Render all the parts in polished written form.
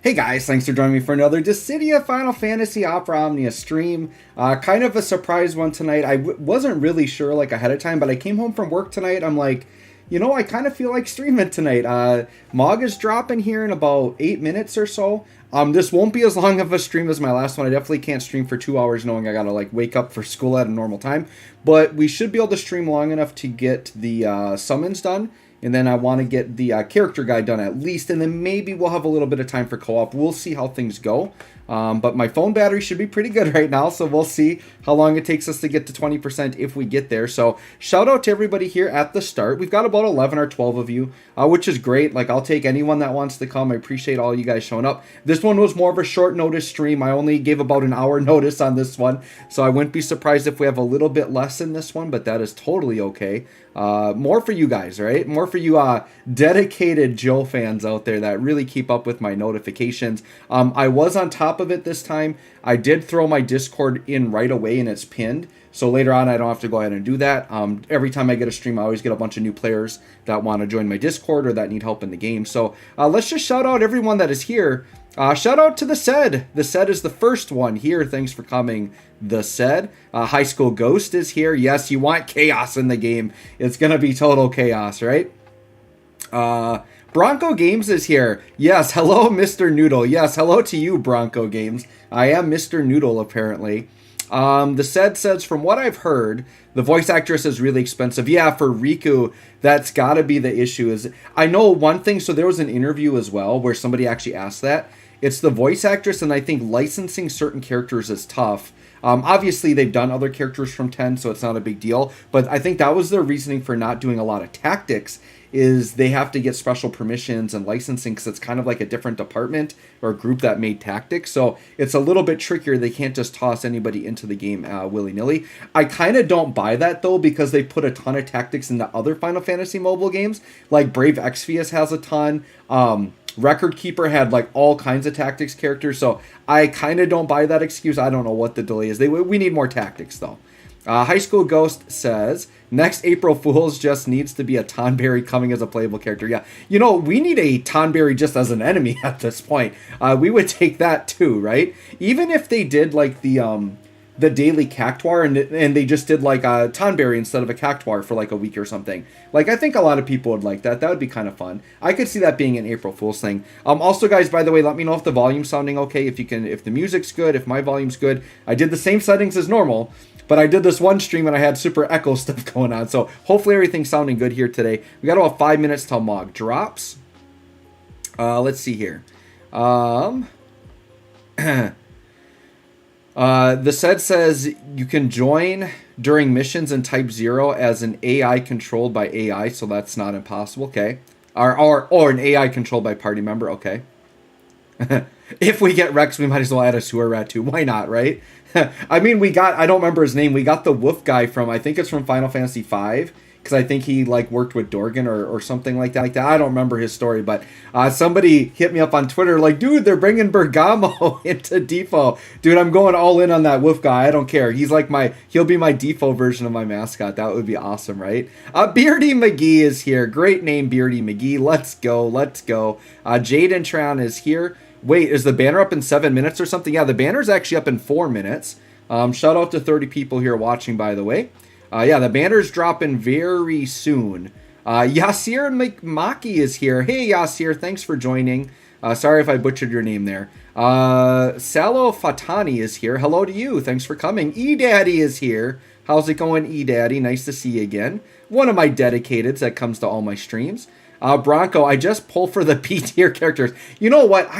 Hey guys, thanks for joining me for another Dissidia Final Fantasy Opera Omnia stream. Kind of a surprise one tonight. I wasn't really sure like ahead of time, but I came home from work tonight. I'm like, I kind of feel like streaming tonight. Mog is dropping here in about 8 minutes or so. This won't be as long of a stream as my last one. I definitely can't stream for 2 hours knowing I gotta like wake up for school at a normal time. But we should be able to stream long enough to get the summons done. And then I want to get the character guide done at least. And then maybe we'll have a little bit of time for co-op. We'll see how things go. But my phone battery should be pretty good right now. So we'll see how long it takes us to get to 20% if we get there. So shout out to everybody here at the start. We've got about 11 or 12 of you, which is great. Like, I'll take anyone that wants to come. I appreciate all you guys showing up. This one was more of a short notice stream. I only gave about an hour notice on this one. So I wouldn't be surprised if we have a little bit less in this one, but that is totally okay. More for you guys, right? More for you dedicated Joe fans out there that really keep up with my notifications. I was on top of it this time. I did throw my Discord in right away and it's pinned. So later on, I don't have to go ahead and do that. Every time I get a stream, I always get a bunch of new players that want to join my Discord or that need help in the game. So let's just shout out everyone that is here. Shout out to the SED. The SED is the first one here. Thanks for coming, the SED. High School Ghost is here. Yes, you want chaos in the game. It's going to be total chaos, right? Bronco Games is here. Yes, hello, Mr. Noodle. Yes, hello to you, Bronco Games. I am Mr. Noodle, apparently. The SED says, from what I've heard, the voice actress is really expensive. Yeah, for Riku, that's got to be the issue. Is I know one thing, so there was an interview as well where somebody actually asked that. It's the voice actress, and I think licensing certain characters is tough. Obviously, they've done other characters from 10, so it's not a big deal. But I think that was their reasoning for not doing a lot of tactics, is they have to get special permissions and licensing because it's kind of like a different department or group that made tactics. So it's a little bit trickier. They can't just toss anybody into the game willy-nilly. I kind of don't buy that, though, because they put a ton of tactics into other Final Fantasy mobile games. Like Brave Exvius has a ton. Record Keeper had like all kinds of tactics characters. So I kind of don't buy that excuse. I don't know what the delay is. We need more tactics, though. High School Ghost says, next April Fools just needs to be a Tonberry coming as a playable character. Yeah, we need a Tonberry just as an enemy at this point. We would take that too, right? Even if they did like the daily Cactuar and they just did like a Tonberry instead of a Cactuar for like a week or something. Like, I think a lot of people would like that. That would be kind of fun. I could see that being an April Fool's thing. Also, guys, by the way, let me know if the volume's sounding okay, if the music's good, if my volume's good. I did the same settings as normal, but I did this one stream and I had super echo stuff going on. So hopefully everything's sounding good here today. We got about 5 minutes till Mog drops. Let's see here. The SED says you can join during missions in Type 0 as an AI controlled by AI, so that's not impossible, okay. Or an AI controlled by party member, okay. If we get Rex, we might as well add a sewer rat too. Why not, right? I mean, I don't remember his name. We got the wolf guy from, I think it's from Final Fantasy V, because I think he like worked with Dorgan or something like that. I don't remember his story, but somebody hit me up on Twitter like, dude, they're bringing Bergamo into DFFOO. Dude, I'm going all in on that wolf guy. I don't care. He'll be my DFFOO version of my mascot. That would be awesome, right? Beardy McGee is here. Great name, Beardy McGee. Let's go. Jaden Tran is here. Wait, is the banner up in 7 minutes or something? Yeah, the banner's actually up in 4 minutes. Shout out to 30 people here watching, by the way. Yeah, the banner's dropping very soon. Yasir McMaki is here. Hey, Yasir, thanks for joining. Sorry if I butchered your name there. Salo Fatani is here. Hello to you. Thanks for coming. E-Daddy is here. How's it going, E-Daddy? Nice to see you again. One of my dedicateds that comes to all my streams. Bronco, I just pull for the B-tier characters. You know what?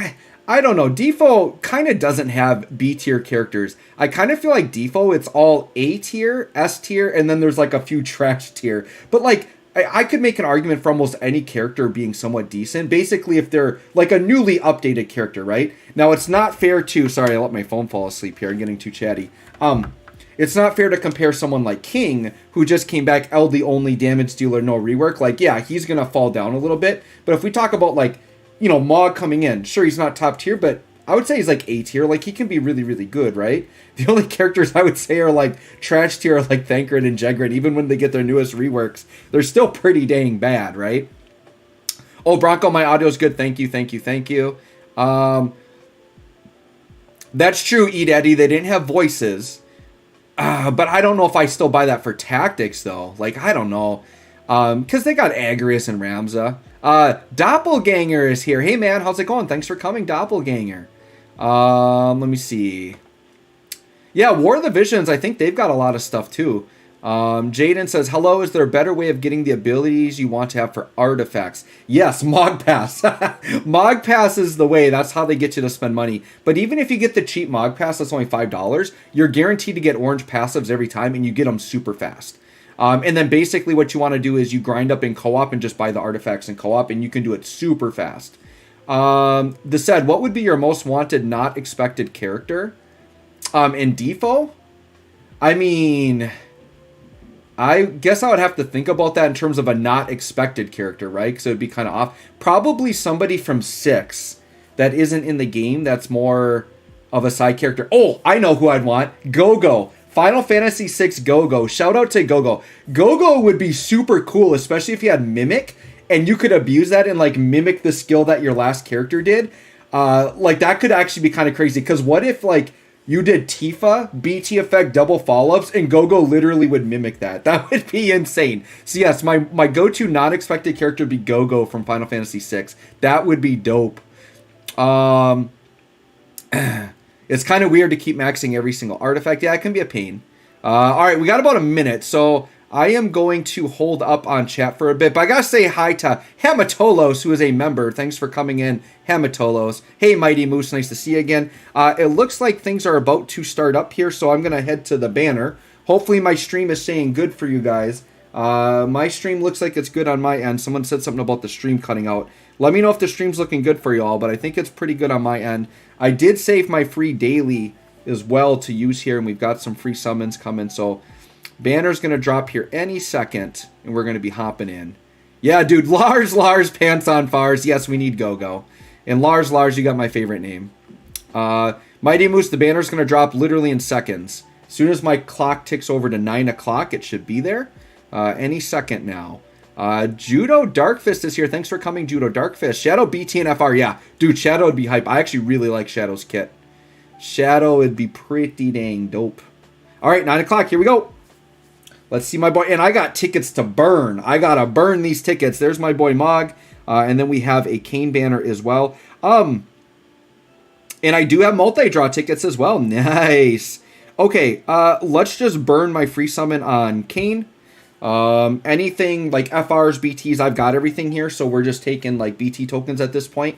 I don't know. DFFOO kind of doesn't have B-tier characters. I kind of feel like DFFOO, it's all A-tier, S-tier, and then there's like a few trash tier. But like, I could make an argument for almost any character being somewhat decent. Basically, if they're like a newly updated character, right? Now, it's not fair to... Sorry, I let my phone fall asleep here. I'm getting too chatty. It's not fair to compare someone like King, who just came back LD only, damage dealer, no rework. Like, yeah, he's going to fall down a little bit. But if we talk about like, Mog coming in, sure, he's not top tier, but I would say he's like A tier. Like, he can be really, really good, right? The only characters I would say are like trash tier, like Thancred and Jegrid. Even when they get their newest reworks, they're still pretty dang bad, right? Oh, Bronco, my audio's good. Thank you. That's true, Eat Eddie. They didn't have voices. But I don't know if I still buy that for tactics, though. Like, I don't know. Because they got Agrius and Ramza. Doppelganger is here. Hey, man, how's it going? Thanks for coming, Doppelganger. Let me see. Yeah, War of the Visions, I think they've got a lot of stuff, too. Jaden says, hello, is there a better way of getting the abilities you want to have for artifacts? Yes, Mog Pass. Mog Pass is the way. That's how they get you to spend money. But even if you get the cheap Mog Pass, that's only $5, you're guaranteed to get orange passives every time, and you get them super fast. And then basically what you want to do is you grind up in co-op and just buy the artifacts in co-op, and you can do it super fast. The said, what would be your most wanted, not expected character? In DFFOO? I mean, I guess I would have to think about that in terms of a not expected character, right? Because it would be kind of off. Probably somebody from 6 that isn't in the game that's more of a side character. Oh, I know who I'd want. Go-Go. Final Fantasy VI Go-Go. Shout out to Go-Go. Go-Go would be super cool, especially if you had Mimic, and you could abuse that and, like, mimic the skill that your last character did. Like, that could actually be kind of crazy. Because what if, like, you did Tifa, BT effect, double follow-ups, and Go-Go literally would mimic that. That would be insane. So yes, my go-to non-expected character would be Go-Go from Final Fantasy VI. That would be dope. It's kind of weird to keep maxing every single artifact. Yeah, it can be a pain. All right, we got about a minute, so I am going to hold up on chat for a bit, but I gotta say hi to Hamatolos, who is a member. Thanks for coming in, Hamatolos. Hey, Mighty Moose, nice to see you again. It looks like things are about to start up here, so I'm gonna head to the banner. Hopefully my stream is saying good for you guys. My stream looks like it's good on my end. Someone said something about the stream cutting out. Let me know if the stream's looking good for you all, but I think it's pretty good on my end. I did save my free daily as well to use here, and we've got some free summons coming, so banner's going to drop here any second, and we're going to be hopping in. Yeah, dude, Lars, Pants on Fars. Yes, we need Go-Go. And Lars, you got my favorite name. Mighty Moose, the banner's going to drop literally in seconds. As soon as my clock ticks over to 9 o'clock, it should be there. Any second now. Judo Darkfist is here. Thanks for coming, Judo Darkfist. Shadow, BT, and FR. Yeah, dude, Shadow would be hype. I actually really like Shadow's kit. Shadow would be pretty dang dope. All right, 9 o'clock. Here we go. Let's see my boy. And I got tickets to burn. I got to burn these tickets. There's my boy Mog. And then we have a Kane banner as well. And I do have multi-draw tickets as well. Nice. Okay, let's just burn my free summon on Kane. Anything like FRs, BTs, I've got everything here. So we're just taking like BT tokens at this point.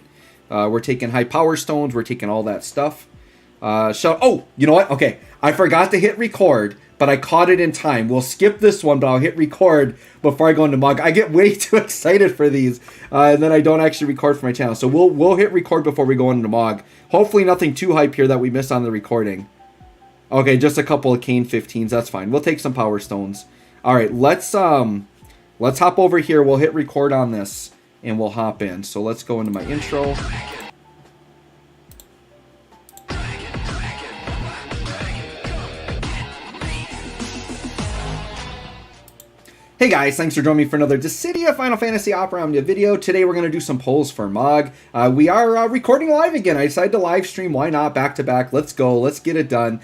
We're taking high power stones. We're taking all that stuff. Oh, you know what? Okay, I forgot to hit record, but I caught it in time. We'll skip this one, but I'll hit record before I go into Mog. I get way too excited for these, and then I don't actually record for my channel. So we'll hit record before we go into Mog. Hopefully nothing too hype here that we missed on the recording. Okay, just a couple of Kane 15s. That's fine. We'll take some power stones. All right, let's hop over here. We'll hit record on this, and we'll hop in. So let's go into my intro. Hey guys, thanks for joining me for another Dissidia Final Fantasy Opera Omnia video. Today we're going to do some polls for Mog. We are recording live again. I decided to live stream. Why not? Back to back. Let's go. Let's get it done.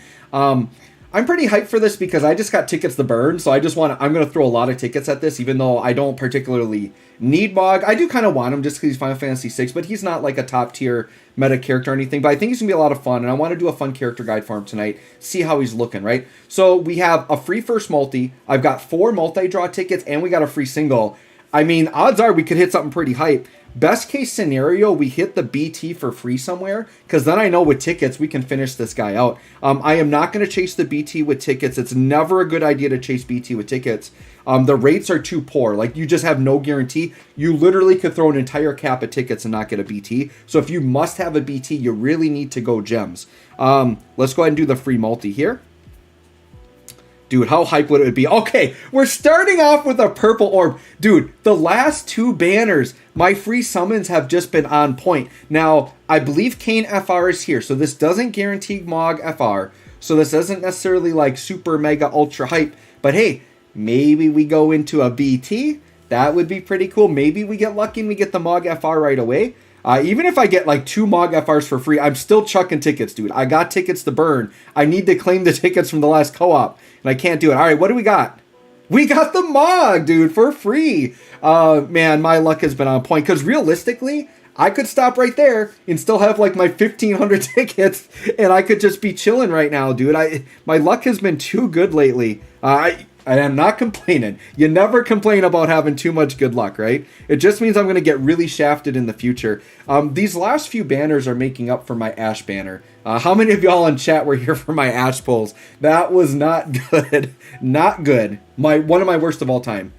I'm pretty hyped for this because I just got tickets to burn, so I'm going to throw a lot of tickets at this, even though I don't particularly need Mog. I do kind of want him just because he's Final Fantasy VI, but he's not like a top tier meta character or anything, but I think he's going to be a lot of fun, and I want to do a fun character guide for him tonight, see how he's looking, right? So we have a free first multi, I've got 4 multi-draw tickets, and we got a free single. I mean, odds are we could hit something pretty hype. Best case scenario, we hit the BT for free somewhere, because then I know with tickets, we can finish this guy out. I am not going to chase the BT with tickets. It's never a good idea to chase BT with tickets. The rates are too poor. Like, you just have no guarantee. You literally could throw an entire cap at tickets and not get a BT. So if you must have a BT, you really need to go gems. Let's go ahead and do the free multi here. Dude, how hype would it be? Okay, we're starting off with a purple orb. Dude, the last 2 banners, my free summons have just been on point. Now, I believe Kane FR is here, so this doesn't guarantee Mog FR. So this isn't necessarily like super mega ultra hype. But hey, maybe we go into a BT. That would be pretty cool. Maybe we get lucky and we get the Mog FR right away. Even if I get like 2 Mog FRs for free, I'm still chucking tickets, dude. I got tickets to burn. I need to claim the tickets from the last co-op, and I can't do it. All right, what do we got? We got the Mog, dude, for free. Man, my luck has been on point, because realistically, I could stop right there and still have like my 1,500 tickets, and I could just be chilling right now, dude. My luck has been too good lately. I am not complaining. You never complain about having too much good luck, right? It just means I'm going to get really shafted in the future. These last few banners are making up for my Ash banner. How many of y'all in chat were here for my Ash pulls? That was not good. Not good. One of my worst of all time.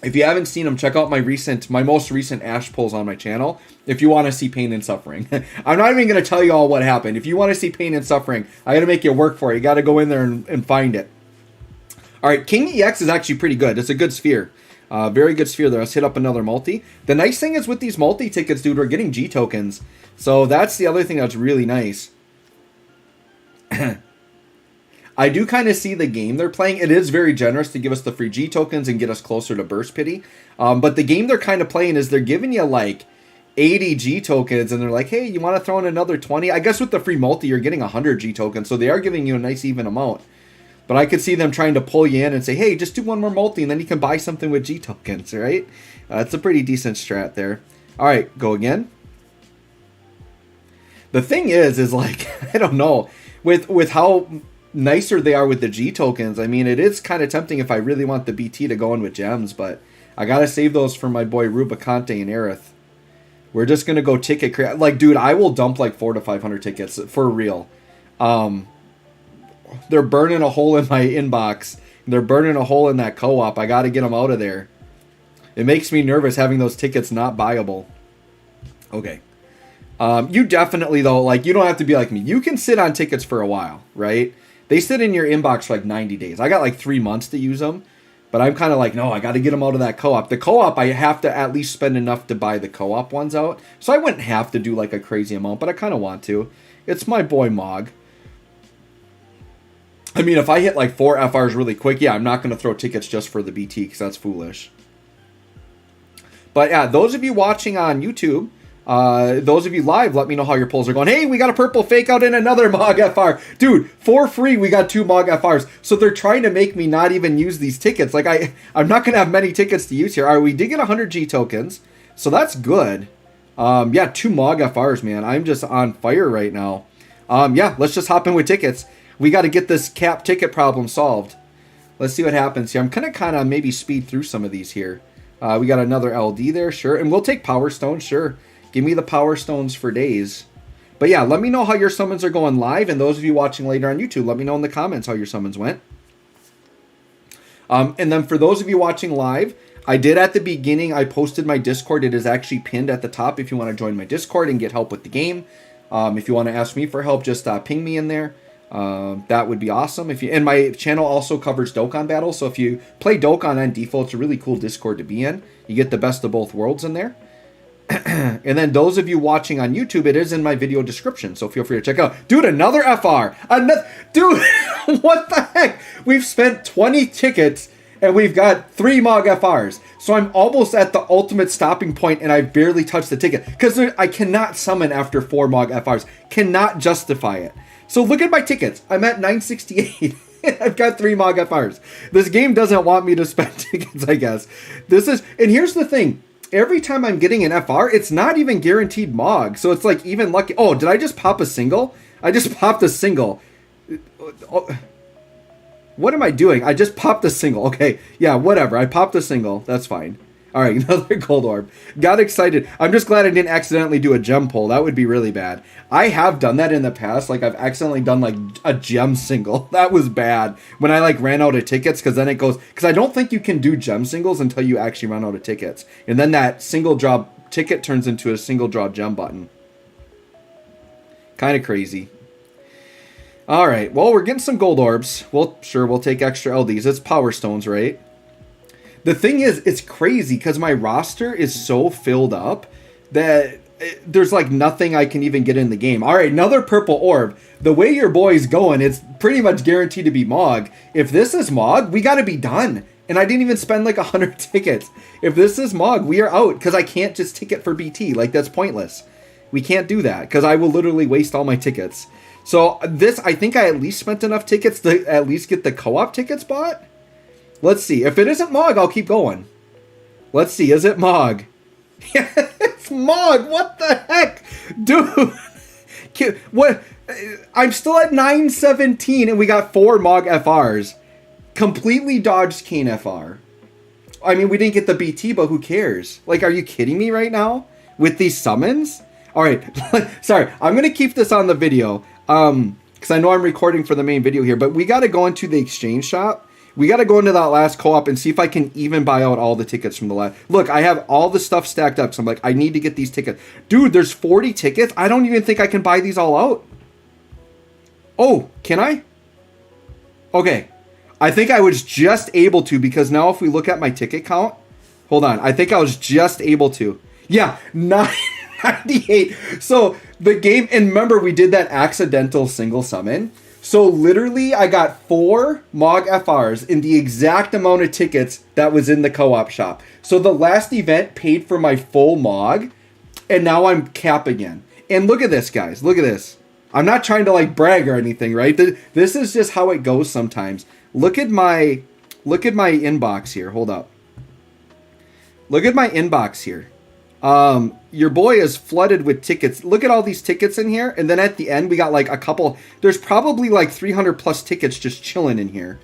If you haven't seen them, check out my most recent Ash pulls on my channel if you want to see pain and suffering. I'm not even going to tell you all what happened. If you want to see pain and suffering, I got to make you work for it. You got to go in there and find it. All right, King EX is actually pretty good. It's a good sphere. Very good sphere there. Let's hit up another multi. The nice thing is with these multi tickets, dude, we're getting G tokens. So that's the other thing that's really nice. I do kind of see the game they're playing. It is very generous to give us the free G tokens and get us closer to Burst Pity. But the game they're kind of playing is they're giving you like 80 G tokens, and they're like, hey, you want to throw in another 20? I guess with the free multi, you're getting 100 G tokens, so they are giving you a nice even amount. But I could see them trying to pull you in and say, hey, just do one more multi, and then you can buy something with G tokens, right? It's a pretty decent strat there. All right, go again. The thing is like, I don't know, with how nicer they are with the G tokens. I mean, it is kind of tempting if I really want the BT to go in with gems, but I gotta save those for my boy Rubicante and Aerith. We're just gonna go ticket create. Like, dude, I will dump like 400 to 500 tickets for real. They're burning a hole in my inbox. They're burning a hole in that co-op. I gotta get them out of there. It makes me nervous having those tickets not buyable. Okay. You definitely though, like, you don't have to be like me. You can sit on tickets for a while, right? They sit in your inbox for like 90 days. I got like 3 months to use them. But I'm kind of like, no, I got to get them out of that co-op. The co-op, I have to at least spend enough to buy the co-op ones out. So I wouldn't have to do like a crazy amount, but I kind of want to. It's my boy Mog. I mean, if I hit like 4 FRs really quick, yeah, I'm not going to throw tickets just for the BT because that's foolish. But yeah, those of you watching on YouTube, those of you live, let me know how your pulls are going. Hey, we got a purple fake out and another Mog FR. Dude, for free, we got 2 Mog FRs. So they're trying to make me not even use these tickets. Like, I'm not going to have many tickets to use here. All right, we did get 100 G tokens. So that's good. Yeah, 2 Mog FRs, man. I'm just on fire right now. Yeah, let's just hop in with tickets. We got to get this cap ticket problem solved. Let's see what happens here. I'm going to kind of maybe speed through some of these here. We got another LD there, sure. And we'll take Power Stone, sure. Give me the Power Stones for days. But yeah, let me know how your summons are going live. And those of you watching later on YouTube, let me know in the comments how your summons went. And then for those of you watching live, I did at the beginning, I posted my Discord. It is actually pinned at the top if you want to join my Discord and get help with the game. If you want to ask me for help, just ping me in there. That would be awesome. And my channel also covers Dokkan battles. So if you play Dokkan on default, it's a really cool Discord to be in. You get the best of both worlds in there. And then those of you watching on YouTube, it is in my video description, so feel free to check out. Dude, another FR! Dude, what the heck? We've spent 20 tickets, and we've got 3 Mog FRs. So I'm almost at the ultimate stopping point, and I barely touched the ticket. Because I cannot summon after 4 Mog FRs. Cannot justify it. So look at my tickets. I'm at 968. I've got 3 Mog FRs. This game doesn't want me to spend tickets, I guess. And here's the thing. Every time I'm getting an FR, it's not even guaranteed Mog. So it's like even lucky. Oh, did I just pop a single? I just popped a single. What am I doing? I just popped a single. Okay, yeah, whatever. I popped a single. That's fine. All right, another gold orb. Got excited. I'm just glad I didn't accidentally do a gem pull. That would be really bad. I have done that in the past. Like, I've accidentally done, like, a gem single. That was bad. When I, like, ran out of tickets, because then it goes... Because I don't think you can do gem singles until you actually run out of tickets. And then that single drop ticket turns into a single draw gem button. Kind of crazy. All right, well, we're getting some gold orbs. Well, sure, we'll take extra LDs. It's Power Stones, right? The thing is, it's crazy because my roster is so filled up that there's like nothing I can even get in the game. All right, another purple orb. The way your boy's going, it's pretty much guaranteed to be Mog. If this is Mog, we got to be done. And I didn't even spend like 100 tickets. If this is Mog, we are out because I can't just ticket for BT. Like, that's pointless. We can't do that because I will literally waste all my tickets. So this, I think I at least spent enough tickets to at least get the co-op tickets bought. Let's see. If it isn't Mog, I'll keep going. Let's see. Is it Mog? Yeah, it's Mog. What the heck? Dude. What? I'm still at 917 and we got 4 Mog FRs. Completely dodged Kane FR. I mean, we didn't get the BT, but who cares? Like, are you kidding me right now? With these summons? Alright, sorry. I'm going to keep this on the video. Because I know I'm recording for the main video here. But we got to go into the exchange shop. We got to go into that last co-op and see if I can even buy out all the tickets from the last. Look, I have all the stuff stacked up. So I'm like, I need to get these tickets. Dude, there's 40 tickets. I don't even think I can buy these all out. Oh, can I? Okay. I think I was just able to, because now if we look at my ticket count, hold on, I think I was just able to. Yeah, 998. So the game, and remember we did that accidental single summon. So literally I got 4 Mog FRs in the exact amount of tickets that was in the co-op shop. So the last event paid for my full Mog, and now I'm cap again. And look at this, guys. Look at this. I'm not trying to like brag or anything, right? This is just how it goes sometimes. Look at my inbox here. Hold up. Look at my inbox here. Your boy is flooded with tickets. Look at all these tickets in here. And then at the end, we got like a couple. There's probably like 300 plus tickets just chilling in here.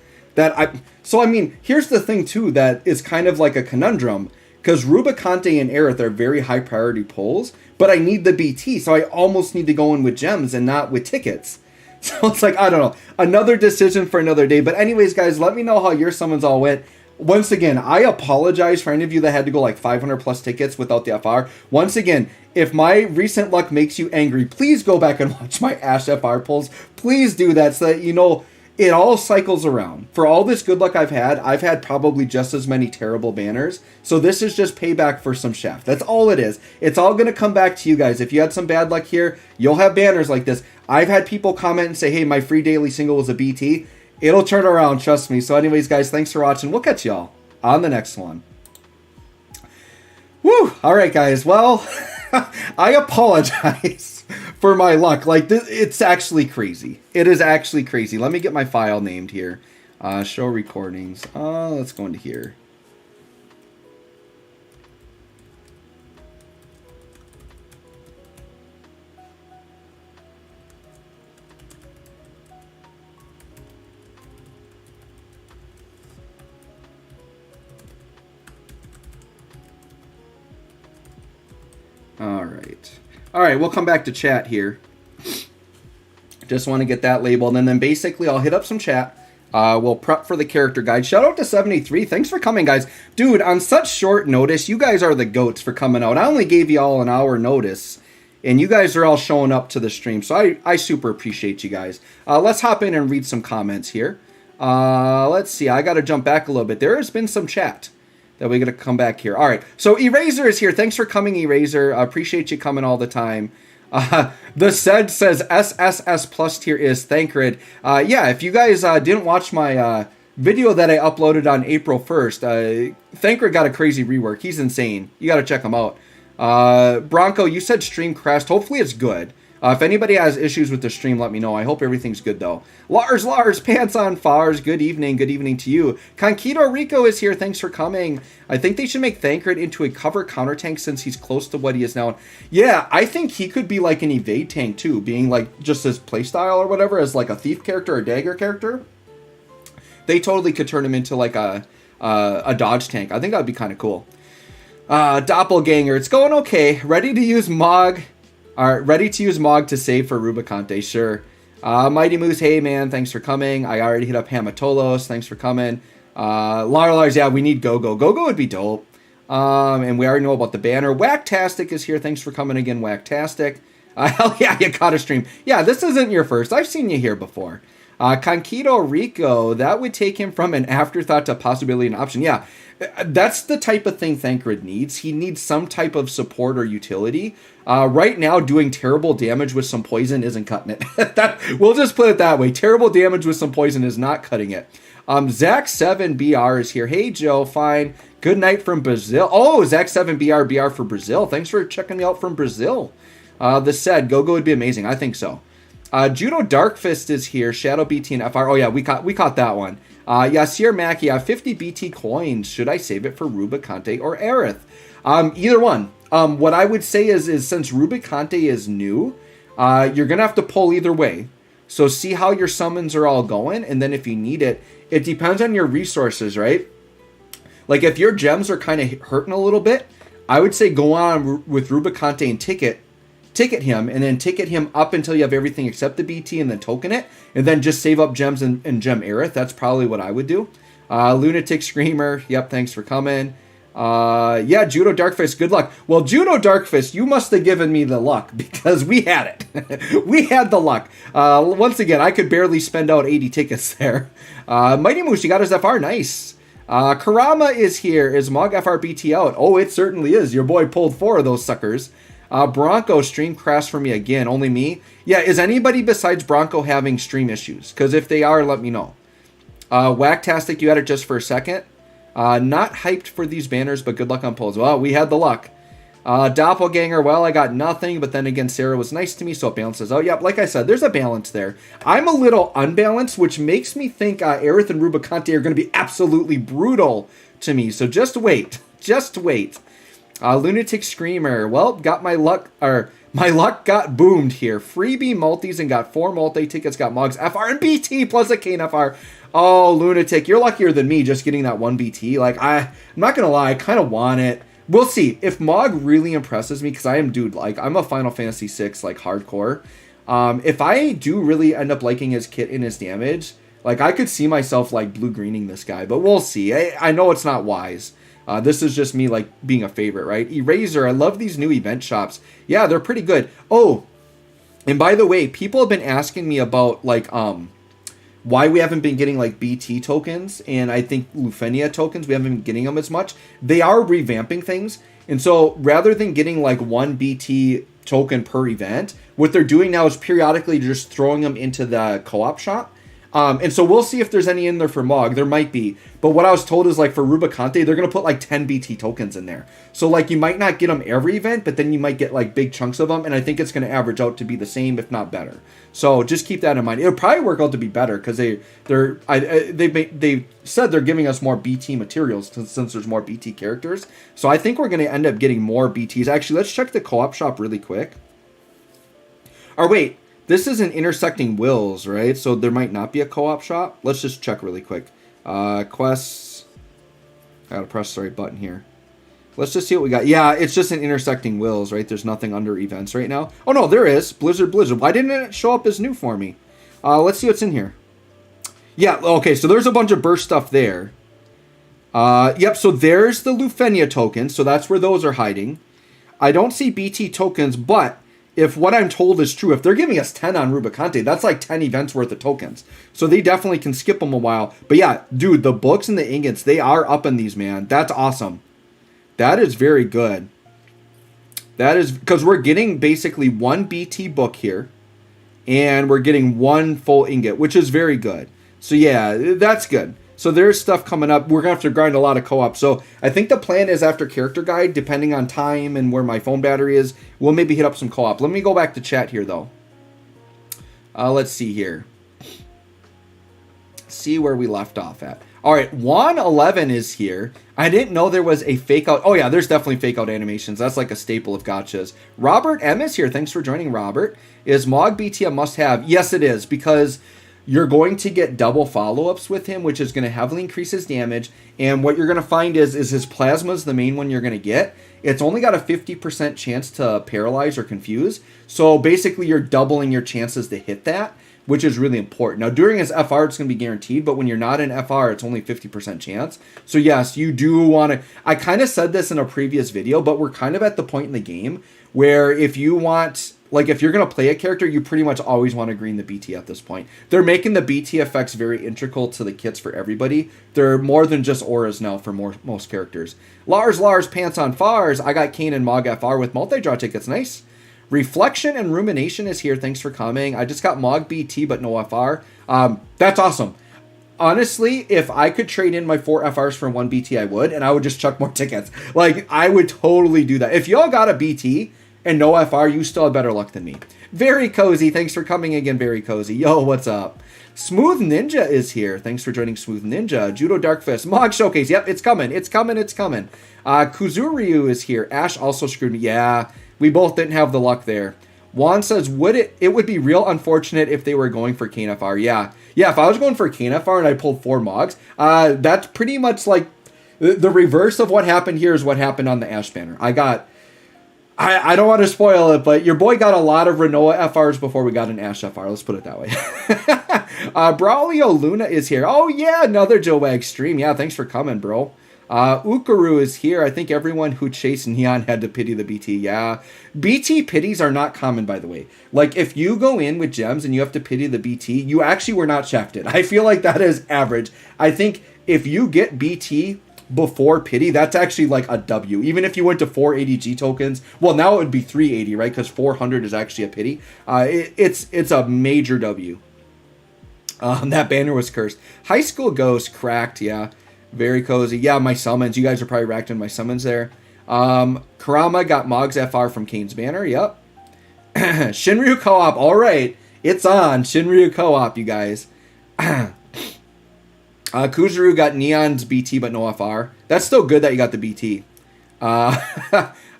So, I mean, here's the thing, too, that is kind of like a conundrum. Because Rubicante and Aerith are very high priority pulls. But I need the BT. So I almost need to go in with gems and not with tickets. So it's like, I don't know. Another decision for another day. But anyways, guys, let me know how your summons all went. Once again, I apologize for any of you that had to go like 500 plus tickets without the FR. Once again, if my recent luck makes you angry, please go back and watch my Ash FR pulls. Please do that so that you know it all cycles around. For all this good luck I've had probably just as many terrible banners. So this is just payback for some Shaft. That's all it is. It's all going to come back to you guys. If you had some bad luck here, you'll have banners like this. I've had people comment and say, hey, my free daily single was a BT. It'll turn around, trust me. So anyways, guys, thanks for watching. We'll catch y'all on the next one. Woo! All right, guys. Well, I apologize for my luck. Like, it's actually crazy. It is actually crazy. Let me get my file named here. Show recordings. Let's go into here. All right, we'll come back to chat here. Just want to get that labeled, and then basically I'll hit up some chat. We'll prep for the character guide. Shout out to 73. Thanks for coming, guys. Dude, on such short notice, you guys are the goats for coming out. I only gave you all an hour notice, and you guys are all showing up to the stream, so I super appreciate you guys. Let's hop in and read some comments here. Let's see. I got to jump back a little bit. There has been some chat that we're going to come back here. All right. So Eraser is here. Thanks for coming, Eraser. I appreciate you coming all the time. The said says SSS plus tier is Thancred. Yeah, if you guys didn't watch my video that I uploaded on April 1st, Thancred got a crazy rework. He's insane. You got to check him out. Bronco, you said stream crashed. Hopefully it's good. If anybody has issues with the stream, let me know. I hope everything's good, though. Lars, pants on fars. Good evening to you. Conquito Rico is here. Thanks for coming. I think they should make Thancred into a cover counter tank since he's close to what he is now. Yeah, I think he could be like an evade tank, too, being like just his playstyle or whatever, as like a thief character or a dagger character. They totally could turn him into like a dodge tank. I think that would be kind of cool. Doppelganger, it's going okay. Ready to use Mog. Alright, ready to use Mog to save for Rubicante, sure. Mighty Moose, hey man, thanks for coming. I already hit up Hamatolos, thanks for coming. Lars, yeah, we need Go-Go. Go-Go would be dope. And we already know about the banner. Whacktastic is here, thanks for coming again, Whacktastic. Hell yeah, you caught a stream. Yeah, this isn't your first. I've seen you here before. Conquito Rico, that would take him from an afterthought to possibility and option. Yeah, that's the type of thing Thancred needs. He needs some type of support or utility. Right now, doing terrible damage with some poison isn't cutting it. We'll just put it that way. Terrible damage with some poison is not cutting it. Zach7BR is here. Hey, Joe. Fine. Good night from Brazil. Oh, Zach7BR for Brazil. Thanks for checking me out from Brazil. The said Go would be amazing. I think so. Judo Darkfist is here. Shadow BT and FR. Oh yeah, we caught that one. Yasir Mackie, 50 BT coins. Should I save it for Rubicante or Aerith? Either one. What I would say is since Rubicante is new, you're gonna have to pull either way. So see how your summons are all going, and then if you need it, it depends on your resources, right? Like if your gems are kind of hurting a little bit, I would say go on with Rubicante and ticket him, and then ticket him up until you have everything except the BT, and then token it, and then just save up gems and gem Aerith. That's probably what I would do. Lunatic Screamer, yep, thanks for coming. Yeah, Judo Darkfist, good luck. Well, Judo Darkfist, you must have given me the luck, because we had it. We had the luck. Once again, I could barely spend out 80 tickets there. Mighty Moose, you got his FR, nice. Karama is here. Is Mog FR BT out? Oh, it certainly is. Your boy pulled 4 of those suckers. Bronco, stream crashed for me again. Only me? Yeah, is anybody besides Bronco having stream issues? Because if they are, let me know. Whacktastic, you had it just for a second. Not hyped for these banners, but good luck on pulls. Well, we had the luck. Doppelganger, well, I got nothing, but then again, Sarah was nice to me, so it balances out. Yep, like I said, there's a balance there. I'm a little unbalanced, which makes me think Aerith and Rubicante are going to be absolutely brutal to me, so just wait. Just wait. Lunatic Screamer, well, got my luck got boomed here. Freebie multis and got 4 multi-tickets, got Mogs, FR, and BT, plus a Kane FR. Oh, Lunatic, you're luckier than me just getting that 1 BT. Like, I'm not going to lie, I kind of want it. We'll see. If Mog really impresses me, because I'm a Final Fantasy VI, like, hardcore. If I do really end up liking his kit and his damage, like, I could see myself, like, blue-greening this guy. But we'll see. I know it's not wise. This is just me, like, being a favorite, right? Eraser, I love these new event shops. Yeah, they're pretty good. Oh, and by the way, people have been asking me about, like, why we haven't been getting, like, BT tokens, and I think Lufenia tokens, we haven't been getting them as much. They are revamping things, and so rather than getting, like, 1 BT token per event, what they're doing now is periodically just throwing them into the co-op shop. And so we'll see if there's any in there for Mog. There might be. But what I was told is, like, for Rubicante, they're going to put, like, 10 BT tokens in there. So, like, you might not get them every event, but then you might get, like, big chunks of them. And I think it's going to average out to be the same, if not better. So just keep that in mind. It'll probably work out to be better because they said they're giving us more BT materials since there's more BT characters. So I think we're going to end up getting more BTs. Actually, let's check the co-op shop really quick. Or wait. This is an intersecting wills, right? So there might not be a co-op shop. Let's just check really quick. Quests. I gotta press the right button here. Let's just see what we got. Yeah, it's just an intersecting wills, right? There's nothing under events right now. Oh no, there is. Blizzard. Why didn't it show up as new for me? Let's see what's in here. Yeah, okay, so there's a bunch of burst stuff there. Yep, so there's the Lufenia tokens. So that's where those are hiding. I don't see BT tokens, but if what I'm told is true, if they're giving us 10 on Rubicante, that's like 10 events worth of tokens. So they definitely can skip them a while. But yeah, dude, the books and the ingots, they are up in these, man. That's awesome. That is very good. That is, because we're getting basically 1 BT book here. And we're getting 1 full ingot, which is very good. So yeah, that's good. So there's stuff coming up. We're going to have to grind a lot of co-op. So I think the plan is after character guide, depending on time and where my phone battery is, we'll maybe hit up some co-op. Let me go back to chat here, though. Let's see here. See where we left off at. All right, Juan11 is here. I didn't know there was a fake out. Oh, yeah, there's definitely fake out animations. That's like a staple of gotchas. Robert M is here. Thanks for joining, Robert. Is Mog BT a must-have? Yes, it is, because you're going to get double follow-ups with him, which is going to heavily increase his damage. And what you're going to find is his plasma is the main one you're going to get. It's only got a 50% chance to paralyze or confuse. So basically, you're doubling your chances to hit that, which is really important. Now, during his FR, it's going to be guaranteed, but when you're not in FR, it's only 50% chance. So yes, you do want to... I kind of said this in a previous video, but we're kind of at the point in the game where if you want... Like, if you're going to play a character, you pretty much always want to green the BT at this point. They're making the BT effects very integral to the kits for everybody. They're more than just auras now for most characters. Lars, Pants on Fars. I got Kane and Mog FR with multi-draw tickets. Nice. Reflection and Rumination is here. Thanks for coming. I just got Mog BT, but no FR. That's awesome. Honestly, if I could trade in my 4 FRs for 1 BT, I would, and I would just chuck more tickets. Like, I would totally do that. If y'all got a BT and no FR, you still have better luck than me. Very Cozy, thanks for coming again, Very Cozy. Yo, what's up? Smooth Ninja is here. Thanks for joining Smooth Ninja. Judo Darkfist. Mog Showcase. Yep, it's coming. It's coming. It's coming. Kuzuryu is here. Ash also screwed me. Yeah, we both didn't have the luck there. Juan says, it would be real unfortunate if they were going for Kane FR. Yeah, if I was going for Kane FR and I pulled 4 Mogs, that's pretty much like the reverse of what happened here is what happened on the Ash banner. I don't want to spoil it, but your boy got a lot of Renoa FRs before we got an Ash FR. Let's put it that way. Braulio Luna is here. Oh, yeah, another Joe Wag stream. Yeah, thanks for coming, bro. Ukaru is here. I think everyone who chased Neon had to pity the BT. Yeah. BT pities are not common, by the way. Like, if you go in with gems and you have to pity the BT, you actually were not shafted. I feel like that is average. I think if you get BT before pity, that's actually like a W. Even if you went to 480 G tokens, well, now it would be 380, right? Because 400 is actually a pity. It's a major W. That banner was cursed. High School Ghost cracked, yeah. Very Cozy. Yeah, my summons. You guys are probably racked in my summons there. Karama got Mog's FR from Kane's banner. Yep. Shinryu Co-op. All right. It's on. Shinryu Co-op, you guys. Kuzuru got Neon's BT but no FR. That's still good that you got the BT. All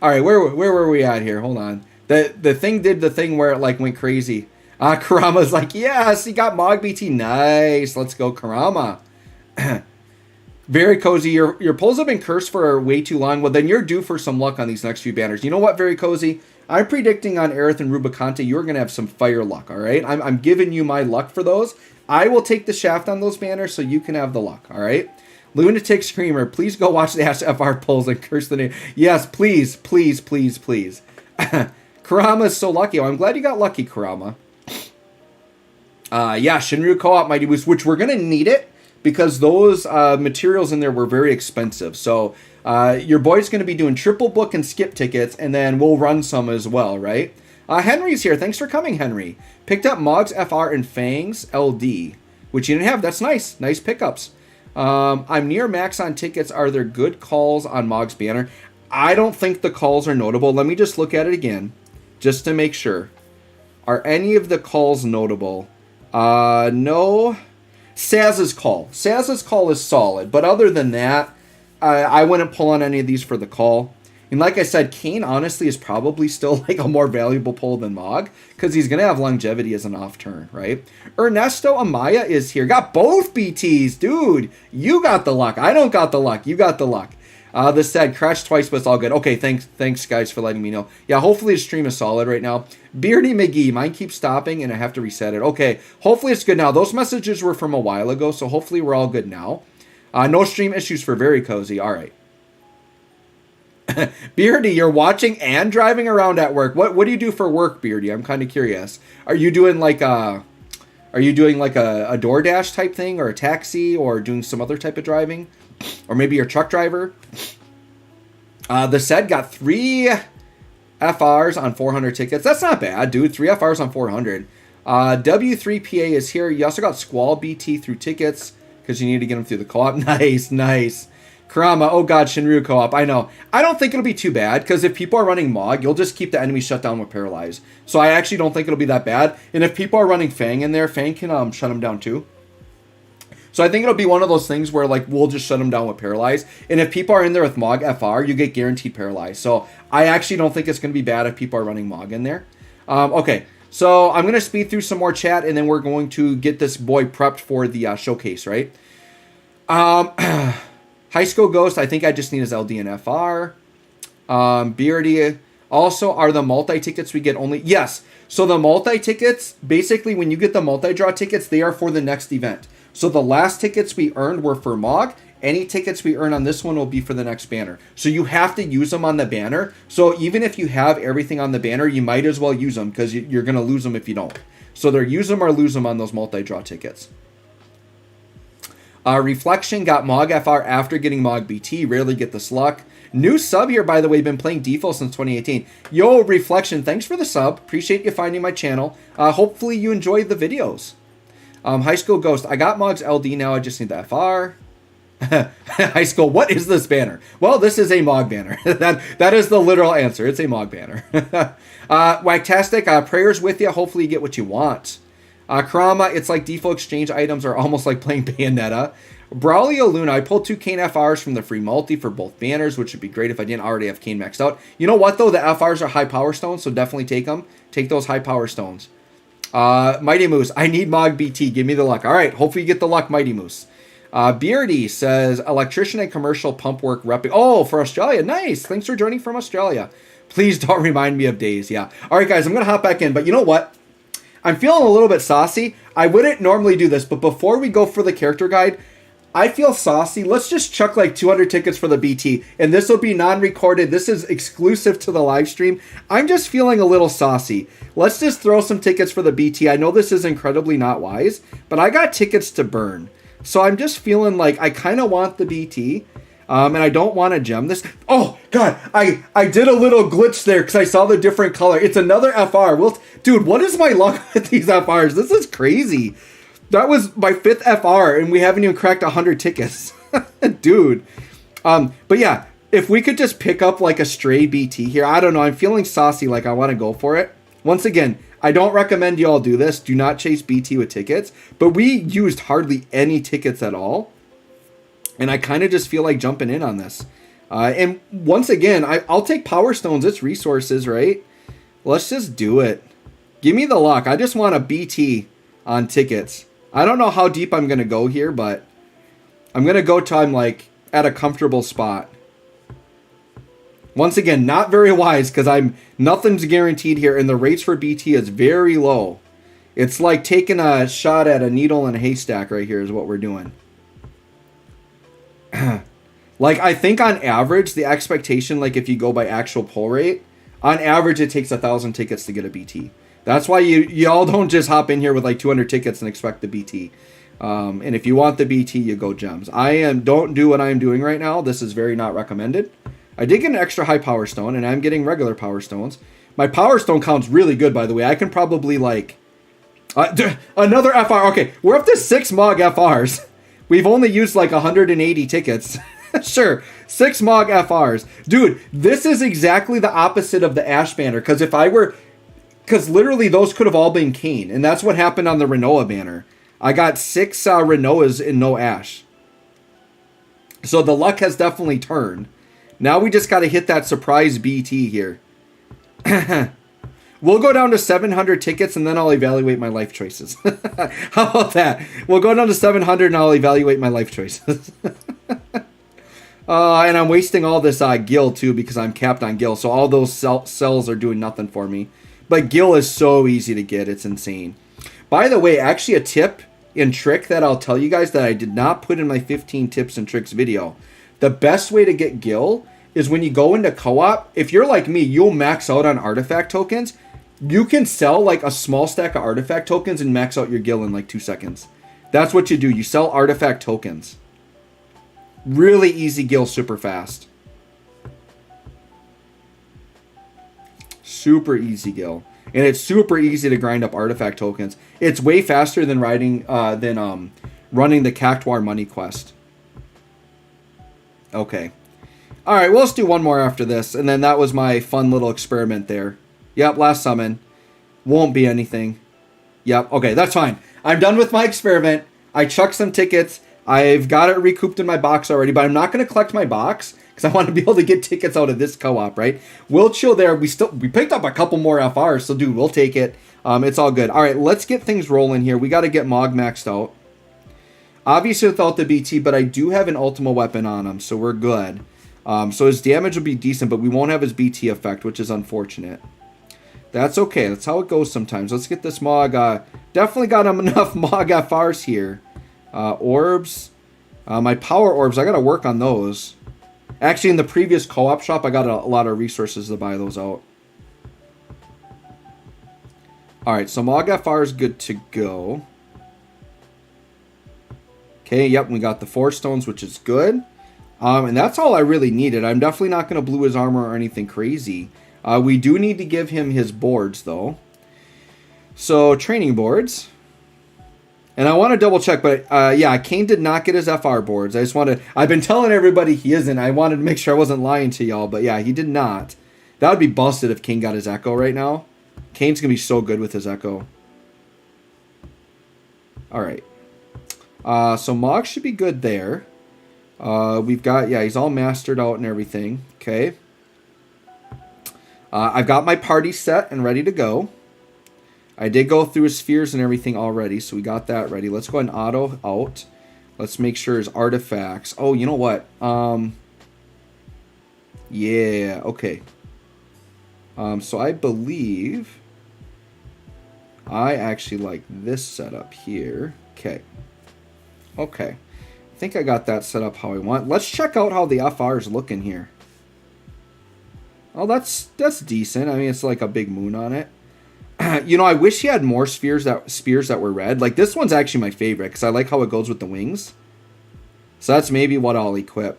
right, where were we at here? Hold on. The thing did the thing where it like went crazy. Karama's like, yes, he got Mog BT. Nice. Let's go, Karama. Very Cozy. Your pulls have been cursed for way too long. Well, then you're due for some luck on these next few banners. You know what, Very Cozy? I'm predicting on Aerith and Rubicante, you're going to have some fire luck, all right? I'm giving you my luck for those. I will take the shaft on those banners so you can have the luck, all right? Lunatic Screamer, please go watch the Ash FR pulls and curse the name. Yes, please, please, please, please. Kurama's so lucky. Oh, I'm glad you got lucky, Kurama. Yeah, Shinryu Co-op Mighty Boost, which we're going to need it because those materials in there were very expensive. So your boy's going to be doing triple book and skip tickets, and then we'll run some as well, right? Henry's here. Thanks for coming, Henry. Picked up Mog's FR and Fangs LD, which you didn't have. That's nice. Nice pickups. I'm near max on tickets. Are there good calls on Mog's banner? I don't think the calls are notable. Let me just look at it again, just to make sure. Are any of the calls notable? No. Saz's call. Saz's call is solid, but other than that, I wouldn't pull on any of these for the call. And like I said, Kane honestly is probably still like a more valuable pull than Mog because he's going to have longevity as an off turn, right? Ernesto Amaya is here. Got both BTs. Dude, you got the luck. I don't got the luck. You got the luck. This said crashed twice, but it's all good. Okay, thanks guys for letting me know. Yeah, hopefully the stream is solid right now. Beardy McGee, mine keeps stopping and I have to reset it. Okay, hopefully it's good now. Those messages were from a while ago, so hopefully we're all good now. No stream issues for Very Cozy. All right. Beardy, you're watching and driving around at work. What do you do for work, Beardy? I'm kind of curious. Are you doing like a DoorDash type thing or a taxi or doing some other type of driving? Or maybe you're a truck driver? The said got 3 FRs on 400 tickets. That's not bad, dude. 3 FRs on 400. W3PA is here. You also got Squall BT through tickets because you need to get them through the co-op. Nice. Kurama, oh god, Shinryu Co-op. I know. I don't think it'll be too bad because if people are running Mog, you'll just keep the enemy shut down with Paralyze. So I actually don't think it'll be that bad. And if people are running Fang in there, Fang can shut them down too. So I think it'll be one of those things where like we'll just shut them down with Paralyze. And if people are in there with Mog FR, you get guaranteed Paralyze. So I actually don't think it's going to be bad if people are running Mog in there. Okay, so I'm going to speed through some more chat and then we're going to get this boy prepped for the showcase, right? High School Ghost, I think I just need his LD and FR. Beardy, also, are the multi-tickets we get only... Yes, so the multi-tickets, basically when you get the multi-draw tickets, they are for the next event. So the last tickets we earned were for Mog. Any tickets we earn on this one will be for the next banner. So you have to use them on the banner. So even if you have everything on the banner, you might as well use them because you're going to lose them if you don't. So they're use them or lose them on those multi-draw tickets. Reflection got Mog FR after getting Mog BT. Rarely get this luck. New sub here, by the way. Been playing Default since 2018. Yo, Reflection, thanks for the sub. Appreciate you finding my channel. Hopefully you enjoyed the videos. High School Ghost. I got Mog's LD now. I just need the FR. High School. What is this banner? Well, this is a Mog banner. that is the literal answer. It's a Mog banner. Wagtastic. Prayers with you. Hopefully you get what you want. Karama. It's like default exchange items are almost like playing Bayonetta. Braulio Luna, I pulled 2 Kane FRs from the free multi for both banners, which would be great if I didn't already have Kane maxed out. You know what, though? The FRs are high power stones, so definitely take them. Take those high power stones. Mighty Moose, I need Mog BT. Give me the luck. All right, hopefully you get the luck, Mighty Moose. Beardy says, electrician and commercial pump work repping. Oh, for Australia. Nice. Thanks for joining from Australia. Please don't remind me of days. Yeah. All right, guys, I'm going to hop back in. But you know what? I'm feeling a little bit saucy. I wouldn't normally do this, but before we go for the character guide, I feel saucy. Let's just chuck like 200 tickets for the BT. And this will be non-recorded. This is exclusive to the live stream. I'm just feeling a little saucy. Let's just throw some tickets for the BT. I know this is incredibly not wise, but I got tickets to burn. So I'm just feeling like I kind of want the BT. And I don't want to gem this. Oh, God. I did a little glitch there because I saw the different color. It's another FR. Dude, what is my luck with these FRs? This is crazy. That was my 5th FR, and we haven't even cracked 100 tickets. Dude. But yeah, if we could just pick up like a stray BT here. I don't know. I'm feeling saucy like I want to go for it. Once again, I don't recommend you all do this. Do not chase BT with tickets. But we used hardly any tickets at all. And I kind of just feel like jumping in on this. And once again, I'll take Power Stones. It's resources, right? Let's just do it. Give me the luck. I just want a BT on tickets. I don't know how deep I'm going to go here, but I'm going to go till I'm like at a comfortable spot. Once again, not very wise because nothing's guaranteed here, and the rates for BT is very low. It's like taking a shot at a needle in a haystack right here is what we're doing. Like, I think on average, the expectation, like if you go by actual pull rate, on average it takes 1,000 tickets to get a BT. That's why y'all don't just hop in here with like 200 tickets and expect the BT. And if you want the BT, you go gems. Don't do what I'm doing right now. This is very not recommended. I did get an extra high power stone, and I'm getting regular power stones. My power stone count's really good, by the way. I can probably like another FR. Okay, we're up to 6 Mog FRs. We've only used like 180 tickets. Sure, 6 Mog FRs. Dude, this is exactly the opposite of the Ash banner. Because literally those could have all been Kane. And that's what happened on the Renoa banner. I got 6 Renoas and no Ash. So the luck has definitely turned. Now we just got to hit that surprise BT here. We'll go down to 700 tickets and then I'll evaluate my life choices. How about that? We'll go down to 700 and I'll evaluate my life choices. And I'm wasting all this Gil too because I'm capped on Gil. So all those cells are doing nothing for me. But Gil is so easy to get. It's insane. By the way, actually a tip and trick that I'll tell you guys that I did not put in my 15 tips and tricks video. The best way to get Gil is when you go into co-op. If you're like me, you'll max out on artifact tokens. You can sell like a small stack of artifact tokens and max out your Gil in like 2 seconds. That's what you do. You sell artifact tokens. Really easy Gil, super fast. Super easy Gil. And it's super easy to grind up artifact tokens. It's way faster than running the Cactuar money quest. Okay. All right, well, let's do one more after this. And then that was my fun little experiment there. Yep, last summon. Won't be anything. Yep, okay, that's fine. I'm done with my experiment. I chucked some tickets. I've got it recouped in my box already, but I'm not going to collect my box because I want to be able to get tickets out of this co-op, right? We'll chill there. We picked up a couple more FRs, so dude, we'll take it. It's all good. All right, let's get things rolling here. We got to get Mog maxed out. Obviously without the BT, but I do have an Ultima weapon on him, so we're good. So his damage will be decent, but we won't have his BT effect, which is unfortunate. That's okay. That's how it goes sometimes. Let's get this Mog. Definitely got him enough Mog FRs here. Orbs. My power orbs, I got to work on those. Actually, in the previous co-op shop, I got a lot of resources to buy those out. Alright, so Mog FR is good to go. Okay, yep, we got the 4 stones, which is good. And that's all I really needed. I'm definitely not going to blue his armor or anything crazy. We do need to give him his boards, though. So, training boards. And I want to double check, but yeah, Kane did not get his FR boards. I've been telling everybody he isn't. I wanted to make sure I wasn't lying to y'all, but yeah, he did not. That would be busted if Kane got his Echo right now. Kane's going to be so good with his Echo. All right. So Mog should be good there. We've got, yeah, he's all mastered out and everything. Okay. I've got my party set and ready to go. I did go through his spheres and everything already, so we got that ready. Let's go ahead and auto out. Let's make sure his artifacts. Oh, you know what? Yeah, okay. So I believe I actually like this setup here. Okay. Okay. I think I got that set up how I want. Let's check out how the FR is looking here. Oh, that's decent. I mean, it's like a big moon on it. You know, I wish he had more spears that were red. Like, this one's actually my favorite because I like how it goes with the wings. So that's maybe what I'll equip.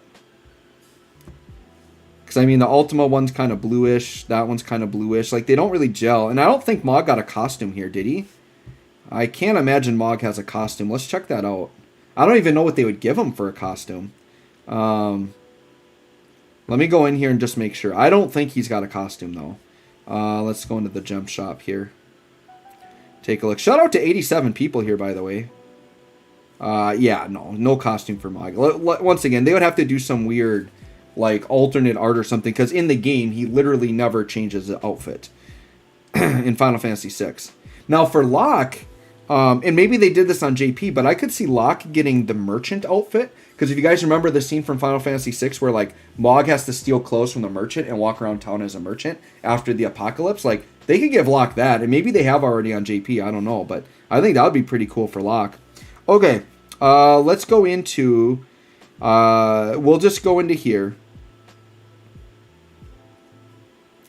Because, I mean, the Ultima one's kind of bluish. That one's kind of bluish. Like, they don't really gel. And I don't think Mog got a costume here, did he? I can't imagine Mog has a costume. Let's check that out. I don't even know what they would give him for a costume. Let me go in here and just make sure. I don't think he's got a costume, though. Let's go into the gem shop here. Take a look. Shout out to 87 people here, by the way. Yeah, no costume for Mog. Once again, they would have to do some weird, like, alternate art or something, because in the game, he literally never changes the outfit in Final Fantasy VI. Now, for Locke, and maybe they did this on JP, but I could see Locke getting the merchant outfit, because if you guys remember the scene from Final Fantasy VI where, like, Mog has to steal clothes from the merchant and walk around town as a merchant after the apocalypse, like, they could give Locke that, and maybe they have already on JP, I don't know, but I think that would be pretty cool for Locke. Okay, let's go into, we'll just go into here.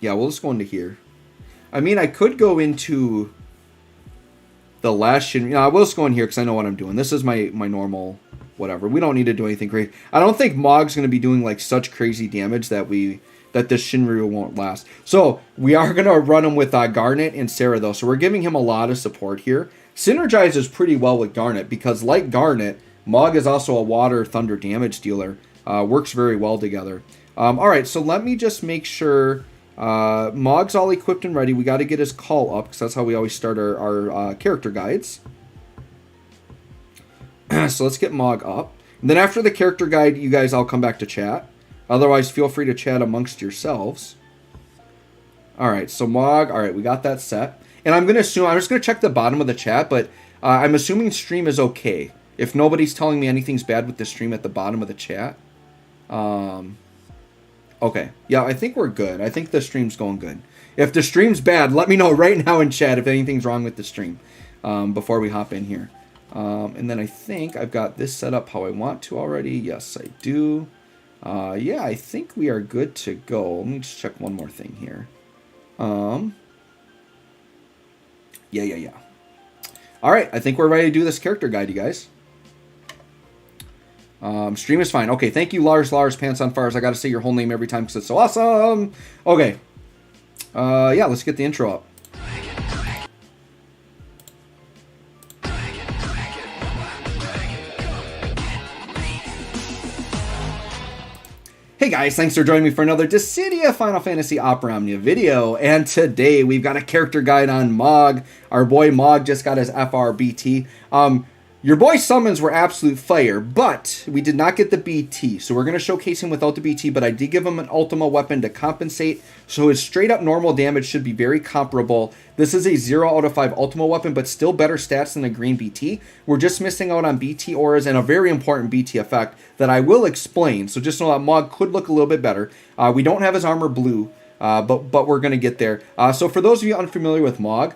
Yeah, we'll just go into here. I mean, I could go into the last, I will just go in here because I know what I'm doing. This is my normal whatever. We don't need to do anything crazy. I don't think Mog's going to be doing like such crazy damage that this Shinryu won't last. So we are going to run him with Garnet and Sarah though. So we're giving him a lot of support here. Synergizes pretty well with Garnet because like Garnet, Mog is also a water thunder damage dealer. Works very well together. All right, so let me just make sure Mog's all equipped and ready. We got to get his call up because that's how we always start our character guides. So let's get Mog up. And then after the character guide, you guys all come back to chat. Otherwise, feel free to chat amongst yourselves. All right, so Mog, all right, we got that set. And I'm going to assume, I'm just going to check the bottom of the chat, but I'm assuming stream is okay. If nobody's telling me anything's bad with the stream at the bottom of the chat. Okay, yeah, I think we're good. I think the stream's going good. If the stream's bad, let me know right now in chat if anything's wrong with the stream before we hop in here. And then I think I've got this set up how I want to already. Yes, I do. Yeah, I think we are good to go. Let me just check one more thing here. Yeah. All right, I think we're ready to do this character guide, you guys. Stream is fine. Okay, thank you, Lars Pants on Fires. I got to say your whole name every time because it's so awesome. Okay. Yeah, let's get the intro up. Hey guys, thanks for joining me for another Dissidia Final Fantasy Opera Omnia video, and today we've got a character guide on Mog. Our boy Mog just got his FRBT. Your boy's summons were absolute fire, but we did not get the BT, so we're going to showcase him without the BT, but I did give him an Ultima weapon to compensate, so his straight up normal damage should be very comparable. This is a 0 out of 5 Ultima weapon, but still better stats than a green BT. We're just missing out on BT auras and a very important BT effect that I will explain, so just know that Mog could look a little bit better. We don't have his armor blue, but we're going to get there. So for those of you unfamiliar with Mog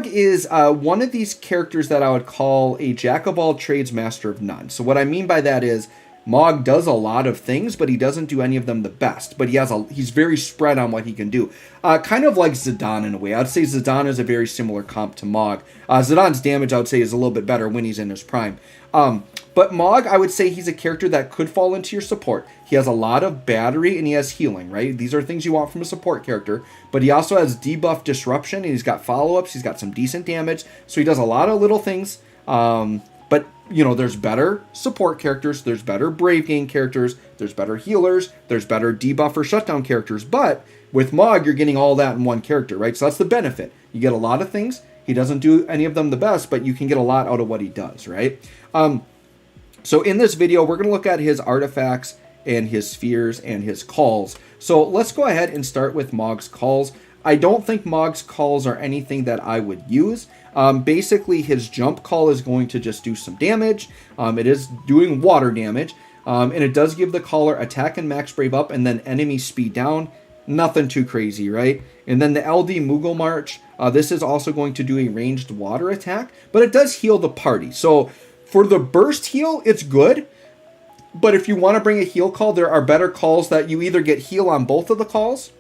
is one of these characters that I would call a jack of all trades, master of none. So what I mean by that is Mog does a lot of things, but he doesn't do any of them the best. But he's very spread on what he can do. Kind of like Zidane in a way. I'd say Zidane is a very similar comp to Mog. Zidane's damage, I would say, is a little bit better when he's in his prime. But Mog, I would say he's a character that could fall into your support. He has a lot of battery and he has healing, right? These are things you want from a support character. But he also has debuff disruption and he's got follow-ups. He's got some decent damage. So he does a lot of little things. But, there's better support characters, there's better Brave Gain characters, there's better healers, there's better debuff or shutdown characters. But with Mog, you're getting all that in one character, right? So that's the benefit. You get a lot of things. He doesn't do any of them the best, but you can get a lot out of what he does, right? So in this video, we're going to look at his artifacts and his spheres and his calls. So let's go ahead and start with Mog's calls. I don't think Mog's calls are anything that I would use. Basically, his jump call is going to just do some damage. It is doing water damage. And it does give the caller attack and max brave up and then enemy speed down. Nothing too crazy, right? And then the LD Moogle March. This is also going to do a ranged water attack, but it does heal the party. So for the burst heal, it's good. But if you want to bring a heal call, there are better calls that you either get heal on both of the calls,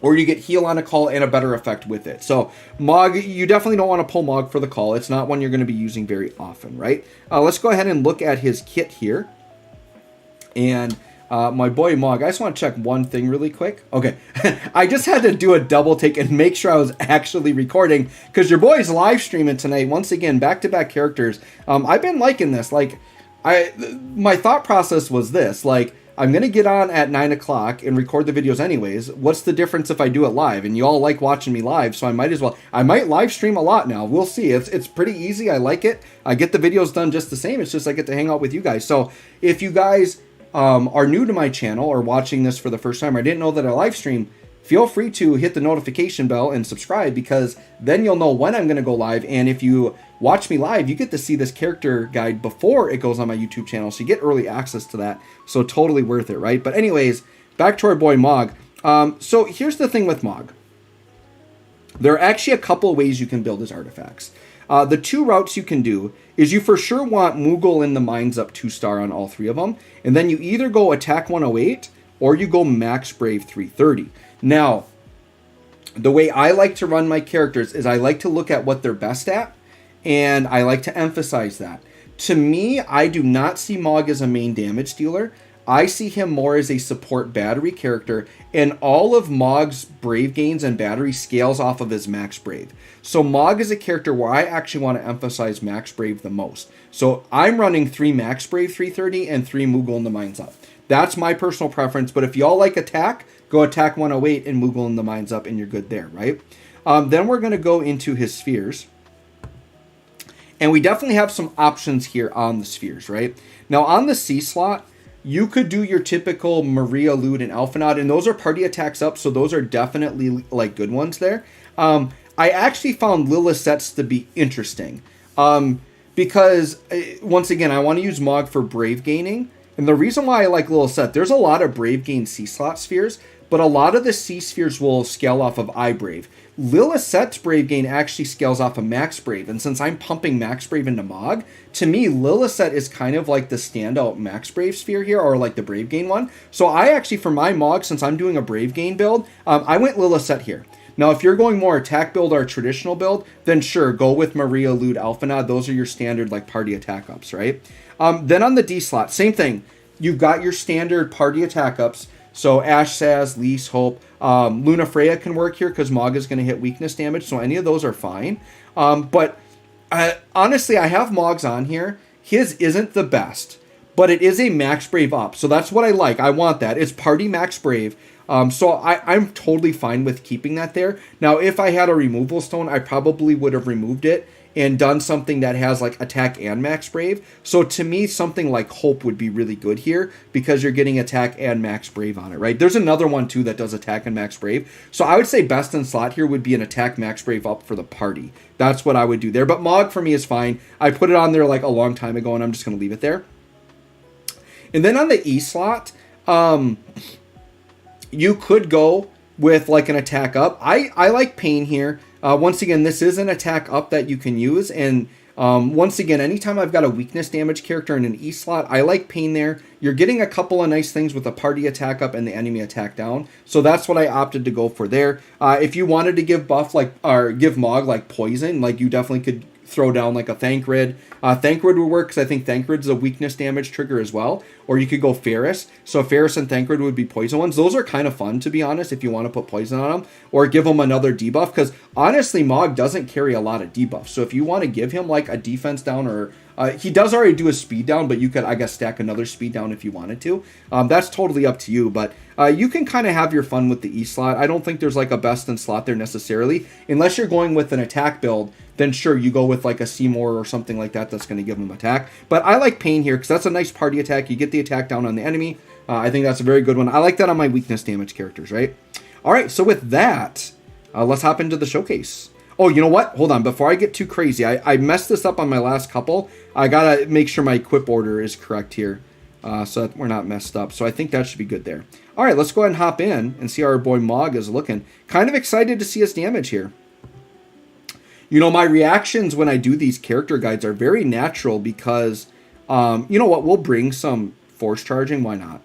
or you get heal on a call and a better effect with it. So Mog, you definitely don't want to pull Mog for the call. It's not one you're going to be using very often, right? Let's go ahead and look at his kit here. And my boy Mog, I just want to check one thing really quick. Okay, I just had to do a double take and make sure I was actually recording, because your boy's live streaming tonight. Once again, back-to-back characters. I've been liking this. Like, my thought process was this, like, I'm going to get on at 9 o'clock and record the videos anyways. What's the difference if I do it live? And you all like watching me live, so I might live stream a lot now. We'll see. It's pretty easy. I like it. I get the videos done just the same. It's just I get to hang out with you guys. So if you guys are new to my channel or watching this for the first time, or didn't know that I live stream, feel free to hit the notification bell and subscribe, because then you'll know when I'm going to go live. And if you watch me live, you get to see this character guide before it goes on my YouTube channel, so you get early access to that. So totally worth it, right? But anyways, back to our boy Mog. So here's the thing with Mog. There are actually a couple of ways you can build his artifacts. The two routes you can do is you for sure want Moogle in the Mines up 2-star on all three of them, and then you either go attack 108 or you go max brave 330. Now, the way I like to run my characters is I like to look at what they're best at, and I like to emphasize that. To me, I do not see Mog as a main damage dealer. I see him more as a support battery character, and all of Mog's brave gains and battery scales off of his max brave. So Mog is a character where I actually want to emphasize max brave the most. So I'm running 3 max brave 330 and 3 Moogle in the Mines up. That's my personal preference, but if y'all like attack, go attack 108 and Moogle in the Mines up, and you're good there, right? Then we're going to go into his spheres. And we definitely have some options here on the spheres, right? Now, on the C slot, you could do your typical Maria, Lud, and Alphanod, and those are party attacks up, so those are definitely, like, good ones there. I actually found Lilith's to be interesting, because, once again, I want to use Mog for Brave gaining. And the reason why I like Lilith, there's a lot of Brave gain C slot spheres, but a lot of the C spheres will scale off of iBrave. Lilith's Brave gain actually scales off of Max Brave, and since I'm pumping Max Brave into Mog, to me, Lilith is kind of like the standout Max Brave sphere here, or like the Brave gain one. So I actually, for my Mog, since I'm doing a Brave gain build, I went Lilith here. Now, if you're going more attack build or a traditional build, then sure, go with Maria, Lud, Alphanod. Those are your standard, like, party attack ups, right? Then on the D slot, same thing. You've got your standard party attack ups. So Ash, Saz, Lise, Hope, Luna Freya can work here because Mog is going to hit weakness damage. So any of those are fine. But honestly, I have Mogs on here. His isn't the best, but it is a Max Brave up. So that's what I like. I want that. It's party Max Brave. So I'm totally fine with keeping that there. Now, if I had a removal stone, I probably would have removed it and done something that has like attack and max brave. So to me, something like Hope would be really good here because you're getting attack and max brave on it, right? There's another one too that does attack and max brave. So I would say best in slot here would be an attack max brave up for the party. That's what I would do there. But Mog for me is fine. I put it on there like a long time ago and I'm just going to leave it there. And then on the E slot, you could go with like an attack up. I like Pain here. Once again, this is an attack up that you can use. And once again, anytime I've got a weakness damage character in an E slot, I like Pain there. You're getting a couple of nice things with the party attack up and the enemy attack down. So that's what I opted to go for there. If you wanted to give buff like, or give Mog like poison, like you definitely could throw down like a Thancred. Thancred would work because I think Thancred's a weakness damage trigger as well. Or you could go Ferris. So Ferris and Thancred would be poison ones. Those are kind of fun, to be honest, if you want to put poison on them. Or give them another debuff. Because honestly, Mog doesn't carry a lot of debuffs. So if you want to give him like a defense down or... he does already do a speed down, but you could, I guess, stack another speed down if you wanted to. That's totally up to you, but you can kind of have your fun with the E slot. I don't think there's like a best in slot there necessarily. Unless you're going with an attack build, then sure, you go with like a Seymour or something like that that's going to give them attack. But I like Pain here because that's a nice party attack. You get the attack down on the enemy. I think that's a very good one. I like that on my weakness damage characters, right? All right, so with that, let's hop into the showcase. Oh, you know what? Hold on. Before I get too crazy, I messed this up on my last couple. I got to make sure my equip order is correct here so that we're not messed up. So I think that should be good there. All right, let's go ahead and hop in and see how our boy Mog is looking. Kind of excited to see his damage here. You know, my reactions when I do these character guides are very natural because, you know what? We'll bring some force charging. Why not?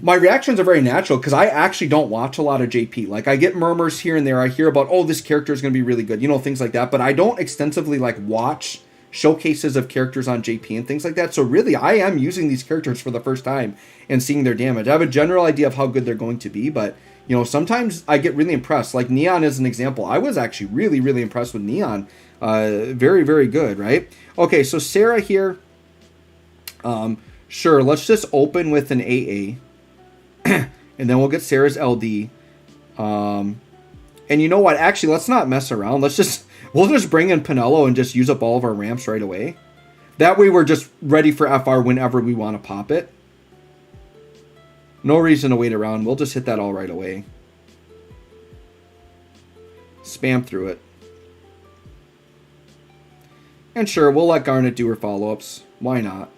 My reactions are very natural because I actually don't watch a lot of JP. Like, I get murmurs here and there. I hear about, oh, this character is going to be really good. You know, things like that. But I don't extensively, like, watch showcases of characters on JP and things like that. So, really, I am using these characters for the first time and seeing their damage. I have a general idea of how good they're going to be. But, you know, sometimes I get really impressed. Like, Neon is an example. I was actually really, really impressed with Neon. Very, very good, right? Okay, so Sarah here. Sure, let's just open with an AA. And then we'll get Sarah's LD. And you know what? Actually, let's not mess around. We'll just bring in Pinello and just use up all of our ramps right away. That way we're just ready for FR whenever we want to pop it. No reason to wait around. We'll just hit that all right away. Spam through it. And sure, we'll let Garnet do her follow-ups. Why not?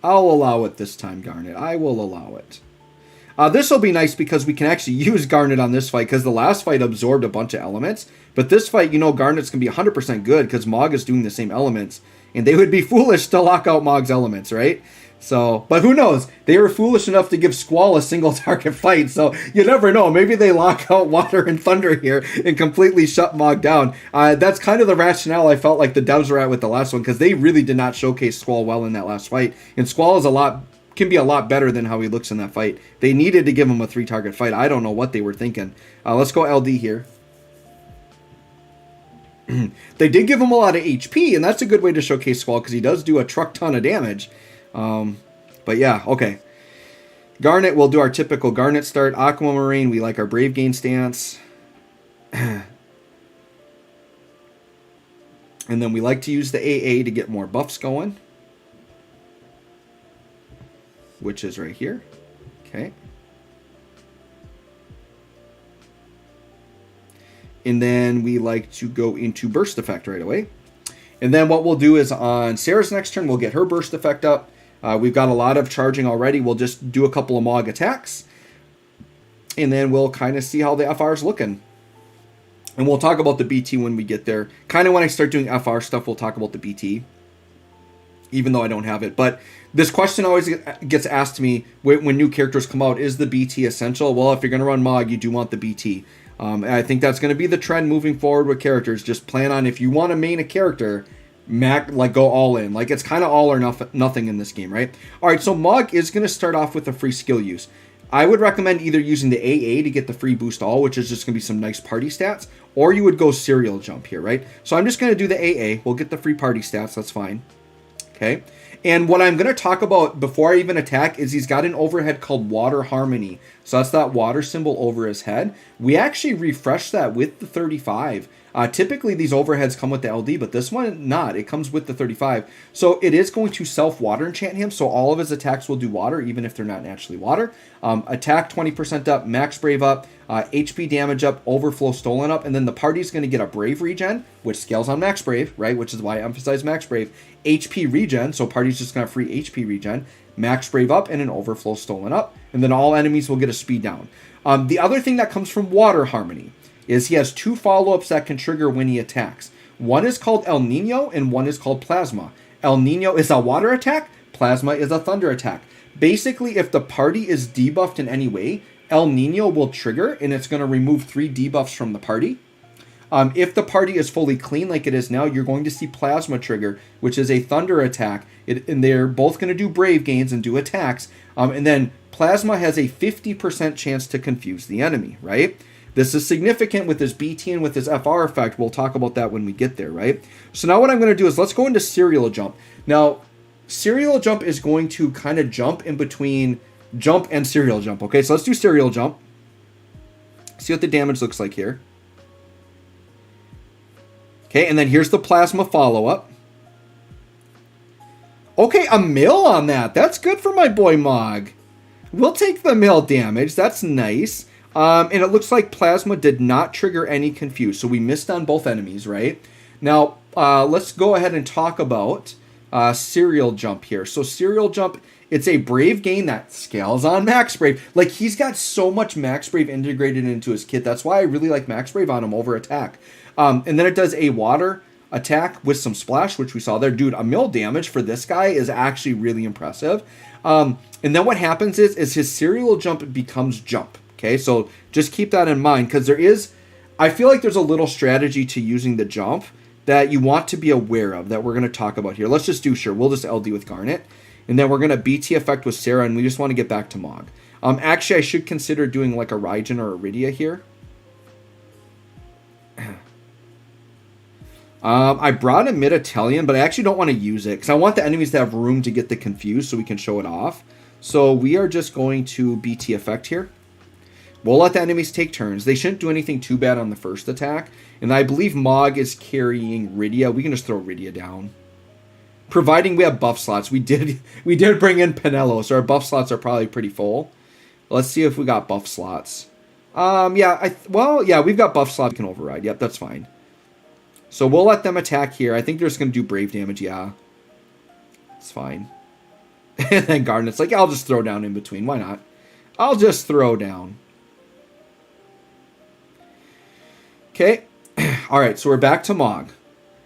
I'll allow it this time, Garnet. I will allow it. This will be nice because we can actually use Garnet on this fight because the last fight absorbed a bunch of elements. But this fight, you know, Garnet's going to be 100% good because Mog is doing the same elements. And they would be foolish to lock out Mog's elements, right? So, but who knows? They were foolish enough to give Squall a single target fight. So you never know. Maybe they lock out Water and Thunder here and completely shut Mog down. That's kind of the rationale I felt like the devs were at with the last one because they really did not showcase Squall well in that last fight. And Squall is can be a lot better than how he looks in that fight. They needed to give him a 3-target fight. I don't know what they were thinking. Let's go LD here. They did give him a lot of HP, and that's a good way to showcase Squall because he does do a truck ton of damage. But yeah, okay. Garnet, we'll do our typical Garnet start. Aquamarine, we like our Brave Gain stance. And then we like to use the AA to get more buffs going. Which is right here. Okay. And then we like to go into burst effect right away. And then what we'll do is on Sarah's next turn, we'll get her burst effect up. We've got a lot of charging already. We'll just do a couple of Mog attacks. And then we'll kind of see how the FR is looking. And we'll talk about the BT when we get there. Kind of when I start doing FR stuff, we'll talk about the BT. Even though I don't have it. But this question always gets asked to me when new characters come out. Is the BT essential? Well, if you're going to run Mog, you do want the BT. And I think that's going to be the trend moving forward with characters. Just plan on, if you want to main a character, go all in. Like, it's kind of all or nothing in this game, right? All right, so Mog is going to start off with a free skill use. I would recommend either using the AA to get the free boost all, which is just going to be some nice party stats, or you would go serial jump here, right? So I'm just going to do the AA. We'll get the free party stats. That's fine. Okay. And what I'm going to talk about before I even attack is he's got an overhead called Water Harmony. So that's that water symbol over his head. We actually refresh that with the 35. Typically, these overheads come with the LD, but this one, not. It comes with the 35. So it is going to self-water enchant him, so all of his attacks will do water, even if they're not naturally water. Attack 20% up, max brave up, HP damage up, overflow stolen up, and then the party's going to get a brave regen, which scales on max brave, right? Which is why I emphasize max brave. HP regen, so party's just going to free HP regen, max brave up, and an overflow stolen up, and then all enemies will get a speed down. The other thing that comes from Water Harmony is he has 2 follow-ups that can trigger when he attacks. One is called El Nino and one is called Plasma. El Nino is a water attack, Plasma is a thunder attack. Basically, if the party is debuffed in any way, El Nino will trigger and it's going to remove 3 debuffs from the party. If the party is fully clean like it is now, you're going to see Plasma trigger, which is a thunder attack. And they're both going to do brave gains and do attacks. And then Plasma has a 50% chance to confuse the enemy, right? This is significant with his BT and with his FR effect. We'll talk about that when we get there, right? So now what I'm going to do is let's go into Serial Jump. Now, Serial Jump is going to kind of jump in between Jump and Serial Jump, okay? So let's do Serial Jump. See what the damage looks like here. Okay, and then here's the Plasma follow-up. Okay, a mill on that. That's good for my boy Mog. We'll take the mill damage. That's nice. And it looks like Plasma did not trigger any confuse. So we missed on both enemies, right? Now, let's go ahead and talk about Serial Jump here. So Serial Jump, it's a Brave gain that scales on Max Brave. Like, he's got so much Max Brave integrated into his kit. That's why I really like Max Brave on him over Attack. And then it does a Water attack with some Splash, which we saw there. Dude, a mill damage for this guy is actually really impressive. And then what happens is his Serial Jump becomes Jump. Okay, so just keep that in mind, because I feel like there's a little strategy to using the Jump that you want to be aware of that we're going to talk about here. Let's just do we'll just LD with Garnet, and then we're going to BT effect with Sarah, and we just want to get back to Mog. Actually, I should consider doing like a Raijin or a Rydia here. I brought a mid-Italian, but I actually don't want to use it because I want the enemies to have room to get the confused so we can show it off. So we are just going to BT effect here. We'll let the enemies take turns. They shouldn't do anything too bad on the first attack. And I believe Mog is carrying Rydia. We can just throw Rydia down. Providing we have buff slots. We did bring in Pinello, so our buff slots are probably pretty full. Let's see if we got buff slots. Yeah, we've got buff slots we can override. Yep, that's fine. So we'll let them attack here. I think they're just going to do brave damage, yeah. It's fine. And then Garnet's like, I'll just throw down in between. Why not? I'll just throw down. Okay. Alright, so we're back to Mog.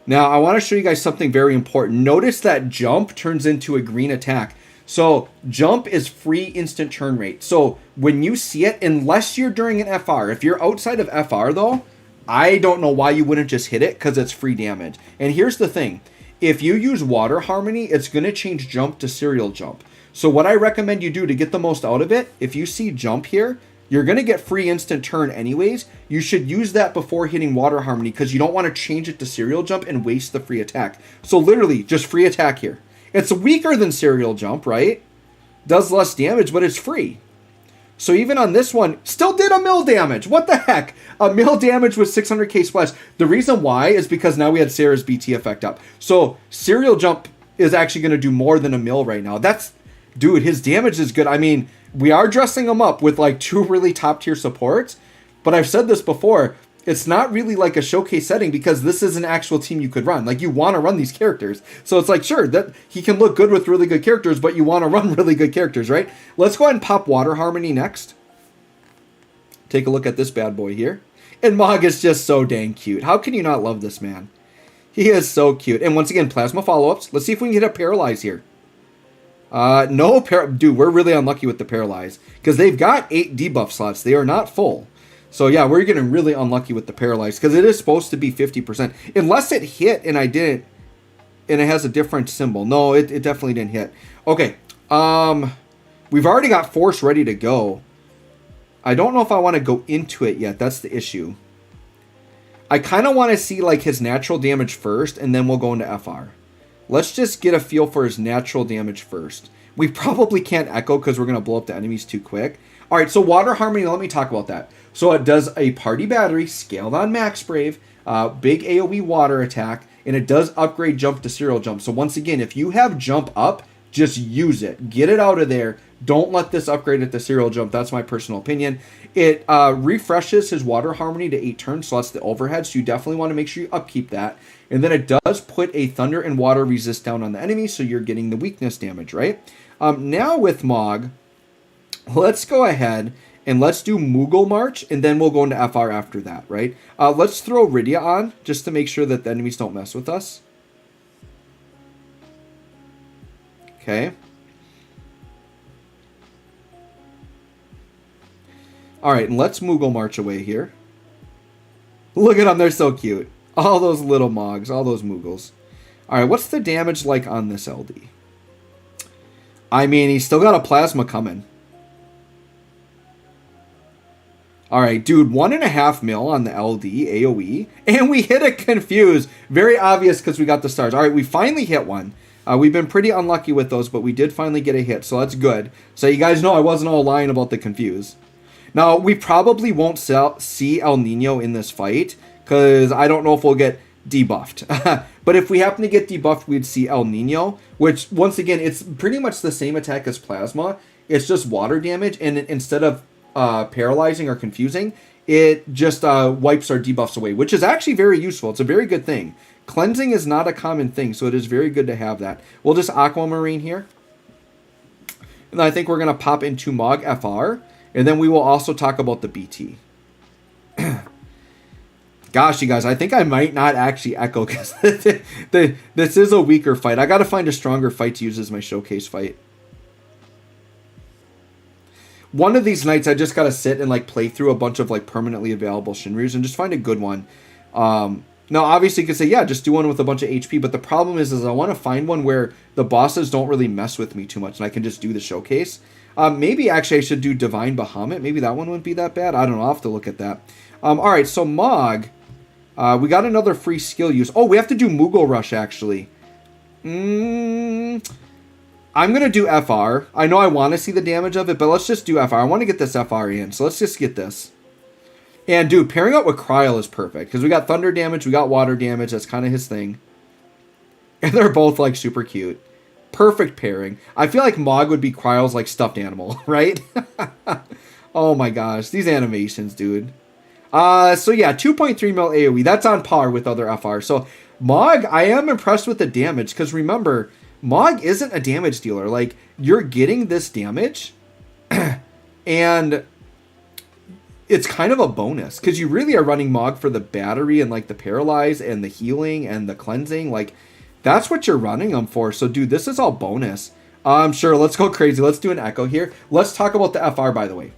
Now, I want to show you guys something very important. Notice that Jump turns into a green attack. So, Jump is free instant turn rate. So, when you see it, unless you're during an FR, if you're outside of FR though, I don't know why you wouldn't just hit it, because it's free damage. And here's the thing. If you use Water Harmony, it's going to change Jump to Serial Jump. So what I recommend you do to get the most out of it, if you see Jump here, you're going to get free instant turn anyways. You should use that before hitting Water Harmony, because you don't want to change it to Serial Jump and waste the free attack. So literally, just free attack here. It's weaker than Serial Jump, right? Does less damage, but it's free. So even on this one, still did a mill damage. What the heck? A mill damage with 600k splash. The reason why is because now we had Sarah's BT effect up. So Serial Jump is actually going to do more than a mill right now. Dude, his damage is good. I mean, we are dressing him up with like 2 really top tier supports. But I've said this before. It's not really like a showcase setting because this is an actual team you could run. Like, you want to run these characters. So it's like, sure, that he can look good with really good characters, but you want to run really good characters, right? Let's go ahead and pop Water Harmony next. Take a look at this bad boy here. And Mog is just so dang cute. How can you not love this man? He is so cute. And once again, Plasma follow-ups. Let's see if we can get a Paralyze here. Dude, we're really unlucky with the Paralyze. Because they've got 8 debuff slots. They are not full. So yeah, we're getting really unlucky with the Paralyze because it is supposed to be 50%. Unless it hit and I didn't, and it has a different symbol. No, it definitely didn't hit. Okay, we've already got Force ready to go. I don't know if I want to go into it yet. That's the issue. I kind of want to see like his natural damage first, and then we'll go into FR. Let's just get a feel for his natural damage first. We probably can't Echo because we're going to blow up the enemies too quick. All right, so Water Harmony, let me talk about that. So it does a party battery, scaled on Max Brave, big AoE water attack, and it does upgrade Jump to Serial Jump. So once again, if you have Jump up, just use it. Get it out of there. Don't let this upgrade it to Serial Jump. That's my personal opinion. It refreshes his Water Harmony to 8 turns, so that's the overhead. So you definitely want to make sure you upkeep that. And then it does put a Thunder and Water resist down on the enemy, so you're getting the weakness damage, right? Now with Mog, let's go ahead and let's do Moogle March, and then we'll go into FR after that, right? Let's throw Rydia on, just to make sure that the enemies don't mess with us. Okay. Alright, and let's Moogle March away here. Look at them. They're so cute. All those little Mogs. All those Moogles. All right, what's the damage like on this LD? I mean, he's still got a plasma coming. All right, dude, 1.5 mil on the LD AoE, and we hit a confuse. Very obvious because we got the stars. All right, we finally hit one. We've been pretty unlucky with those, but we did finally get a hit, so that's good. So you guys know I wasn't all lying about the confuse. Now, we probably won't see El Nino in this fight because I don't know if we'll get debuffed. But if we happen to get debuffed, we'd see El Nino, which, once again, it's pretty much the same attack as Plasma. It's just water damage, and instead of paralyzing or confusing, it just wipes our debuffs away, which is actually very useful. It's a very good thing. Cleansing is not a common thing, so it is very good to have that. We'll just Aquamarine here. And I think we're going to pop into Mog FR, and then we will also talk about the BT. Gosh, you guys, I think I might not actually Echo because this is a weaker fight. I got to find a stronger fight to use as my showcase fight. One of these nights, I just got to sit and like play through a bunch of like permanently available Shinryus and just find a good one. Now, obviously, you could say, yeah, just do one with a bunch of HP. But the problem is I want to find one where the bosses don't really mess with me too much and I can just do the showcase. Maybe actually I should do Divine Bahamut. Maybe that one wouldn't be that bad. I don't know. I'll have to look at that. All right, so Mog, we got another free skill use. Oh, we have to do Moogle Rush, actually. I'm going to do FR. I know I want to see the damage of it, but let's just do FR. I want to get this FR in, so let's just get this. And, dude, pairing up with Kryl is perfect, because we got thunder damage, we got water damage. That's kind of his thing. And they're both, like, super cute. Perfect pairing. I feel like Mog would be Kryl's, like, stuffed animal, right? Oh, my gosh. These animations, dude. So, yeah, 2.3 mil AoE. That's on par with other FR. So, Mog, I am impressed with the damage, because remember, Mog isn't a damage dealer. Like, you're getting this damage, and it's kind of a bonus, because you really are running Mog for the battery and, like, the paralyze and the healing and the cleansing. Like, that's what you're running them for. So, dude, this is all bonus. Sure, let's go crazy. Let's do an Echo here. Let's talk about the FR, by the way.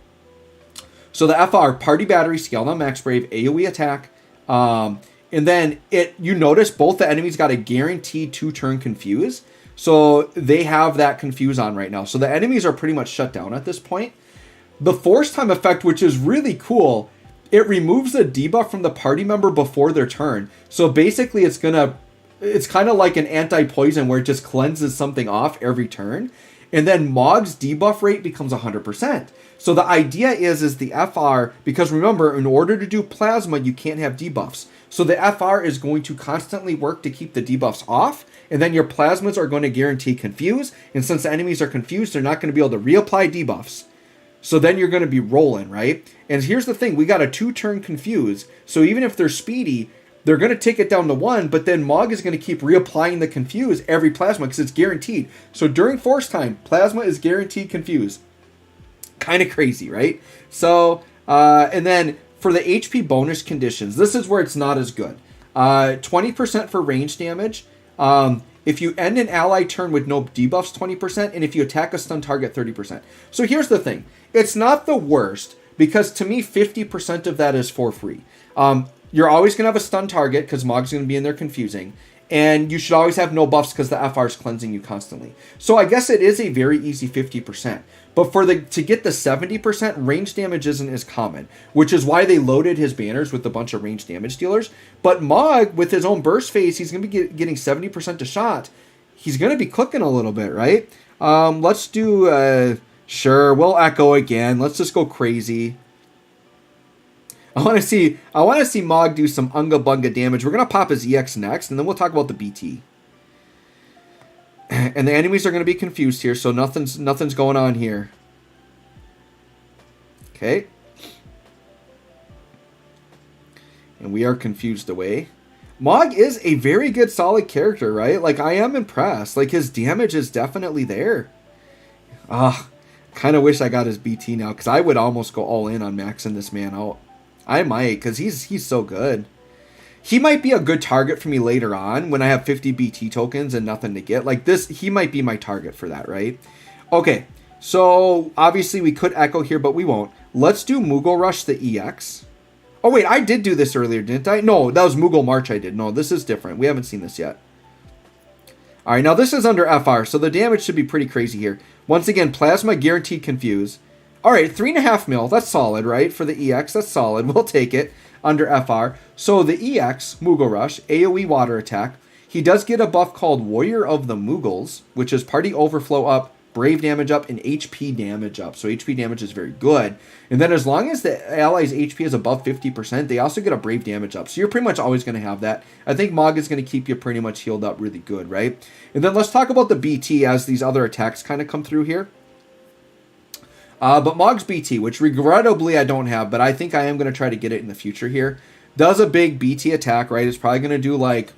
So, the FR, Party Battery, Scaled on Max Brave, AoE attack, and then you notice both the enemies got a guaranteed 2-turn confuse. So they have that confuse on right now. So the enemies are pretty much shut down at this point. The Force Time effect, which is really cool, it removes the debuff from the party member before their turn. So basically it's kind of like an anti-poison where it just cleanses something off every turn. And then Mog's debuff rate becomes 100%. So the idea is the FR, because remember, in order to do Plasma, you can't have debuffs. So the FR is going to constantly work to keep the debuffs off, and then your Plasmas are going to guarantee confuse, and since the enemies are confused, they're not going to be able to reapply debuffs. So then you're going to be rolling, right? And here's the thing, we got a 2-turn confuse, so even if they're speedy, they're going to take it down to 1, but then Mog is going to keep reapplying the confuse every Plasma, because it's guaranteed. So during Force Time, Plasma is guaranteed confuse. Kind of crazy, right? So, and then for the HP bonus conditions, this is where it's not as good. 20% for range damage. If you end an ally turn with no debuffs, 20%. And if you attack a stun target, 30%. So here's the thing. It's not the worst, because to me, 50% of that is for free. You're always going to have a stun target, because Mog's going to be in there confusing. And you should always have no buffs, because the FR is cleansing you constantly. So I guess it is a very easy 50%. But to get the 70%, range damage isn't as common, which is why they loaded his banners with a bunch of range damage dealers. But Mog, with his own burst phase, he's going to be getting 70% to shot. He's going to be cooking a little bit, right? Let's do, sure, we'll Echo again. Let's just go crazy. I want to see Mog do some Unga Bunga damage. We're going to pop his EX next, and then we'll talk about the BT. And the enemies are going to be confused here, so nothing's going on here. Okay. And we are confused away. Mog is a very good, solid character, right? Like, I am impressed. Like, his damage is definitely there. Kind of wish I got his BT now, because I would almost go all in on maxing this man out. I might, because he's so good. He might be a good target for me later on when I have 50 BT tokens and nothing to get. Like this, he might be my target for that, right? Okay, so obviously we could Echo here, but we won't. Let's do Moogle Rush the EX. Oh, wait, I did do this earlier, didn't I? No, that was Moogle March I did. No, this is different. We haven't seen this yet. All right, now this is under FR, so the damage should be pretty crazy here. Once again, Plasma guaranteed confuse. All right, 3.5 mil. That's solid, right? For the EX, that's solid. We'll take it under FR. So the EX, Moogle Rush, AoE water attack. He does get a buff called Warrior of the Moogles, which is party overflow up, brave damage up, and HP damage up. So HP damage is very good. And then as long as the ally's HP is above 50%, they also get a brave damage up. So you're pretty much always going to have that. I think Mog is going to keep you pretty much healed up really good, right? And then let's talk about the BT as these other attacks kind of come through here. But Mog's BT, which regrettably I don't have, but I think I am going to try to get it in the future here, does a big BT attack, right? It's probably going to do like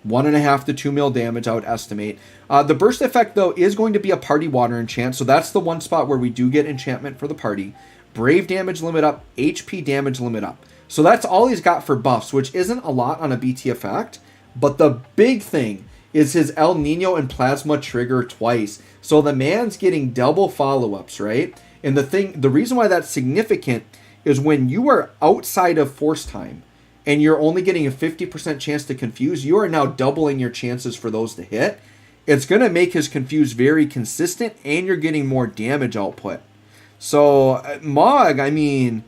1.5 to 2 mil damage, I would estimate. The burst effect, though, is going to be a party water enchant, so that's the one spot where we do get enchantment for the party. Brave damage limit up, HP damage limit up. So that's all he's got for buffs, which isn't a lot on a BT effect, but the big thing is his El Nino and Plasma trigger twice. So the man's getting double follow-ups, right? And the reason why that's significant is when you are outside of force time, and you're only getting a 50% chance to confuse, you are now doubling your chances for those to hit. It's going to make his confuse very consistent, and you're getting more damage output. So, Mog, I mean,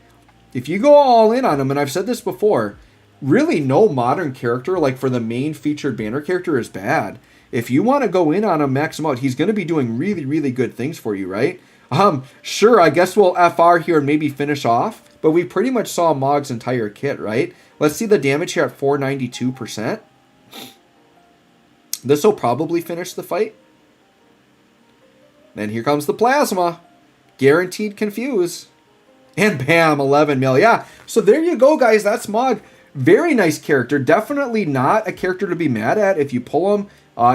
if you go all in on him, and I've said this before, really no modern character, like for the main featured banner character, is bad. If you want to go in on him, max him out, he's going to be doing really, really good things for you, right? Sure, I guess we'll FR here and maybe finish off, but we pretty much saw Mog's entire kit, right? Let's see the damage here at 492%. This will probably finish the fight. Then here comes the Plasma. Guaranteed confuse. And bam, 11 mil. Yeah, so there you go, guys. That's Mog. Very nice character. Definitely not a character to be mad at if you pull him.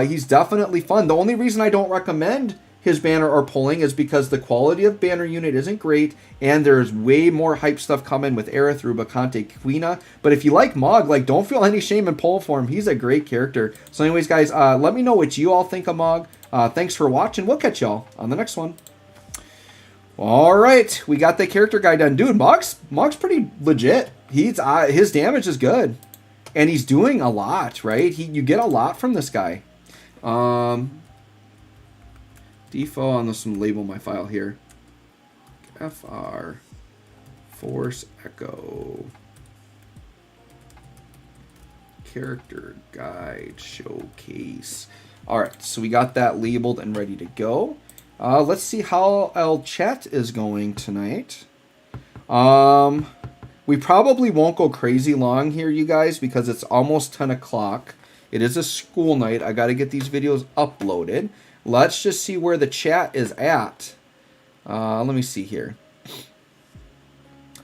He's definitely fun. The only reason I don't recommend his banner or pulling is because the quality of banner unit isn't great, and there's way more hype stuff coming with Aerith, Rubicante, Quina. But if you like Mog, like, don't feel any shame in pulling for him. He's a great character. So anyways, guys, let me know what you all think of Mog. Thanks for watching. We'll catch y'all on the next one. All right, we got the character guide done. Dude, Mog's pretty legit. His damage is good, and he's doing a lot, right? You get a lot from this guy. Defo, on this one, label my file here. FR Force Echo Character Guide Showcase. All right, so we got that labeled and ready to go. Let's see how El Chat is going tonight. We probably won't go crazy long here, you guys, because it's almost 10 o'clock. It is a school night. I got to get these videos uploaded. Let's just see where the chat is at. Let me see here.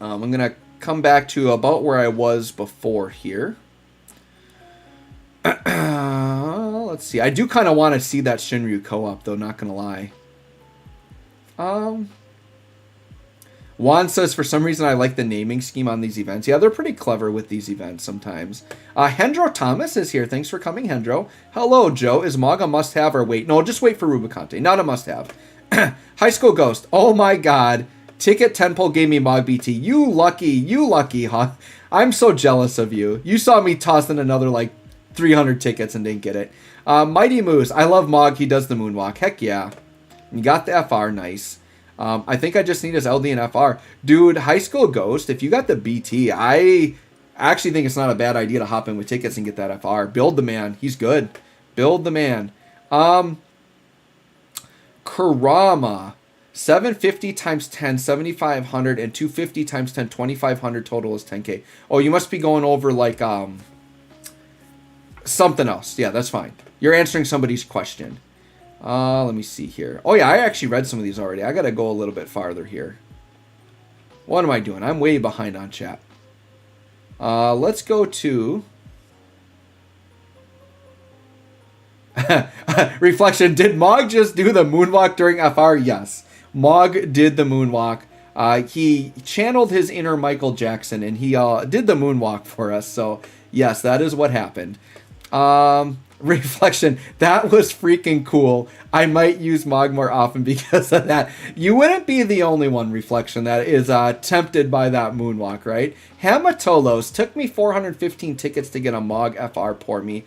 I'm going to come back to about where I was before here. Let's see. I do kind of want to see that Shinryu co-op, though, not going to lie. Juan says, for some reason, I like the naming scheme on these events. Yeah, they're pretty clever with these events sometimes. Hendro Thomas is here. Thanks for coming, Hendro. Hello, Joe. Is Mog a must-have or wait? No, just wait for Rubicante. Not a must-have. High School Ghost. Oh, my God. Ticket 10 pull gave me Mog BT. You lucky, huh? I'm so jealous of you. You saw me toss in another, like, 300 tickets and didn't get it. Mighty Moose. I love Mog. He does the moonwalk. Heck yeah. You got the FR. Nice. I think I just need his LD and FR. Dude, High School Ghost, if you got the BT, I actually think it's not a bad idea to hop in with tickets and get that FR. Build the man. He's good. Build the man. Kurama. 750 times 10, 7,500, and 250 times 10, 2,500 total is 10K. Oh, you must be going over, like, something else. Yeah, that's fine. You're answering somebody's question. Let me see here. Oh, yeah, I actually read some of these already. I got to go a little bit farther here. What am I doing? I'm way behind on chat. Let's go to... Reflection. Did Mog just do the moonwalk during FR? Yes. Mog did the moonwalk. He channeled his inner Michael Jackson, and he did the moonwalk for us. So, yes, that is what happened. Reflection, that was freaking cool. I might use Mog more often because of that. You wouldn't be the only one, Reflection, that is tempted by that moonwalk, right? Hamatolos, took me 415 tickets to get a Mog FR, poor me.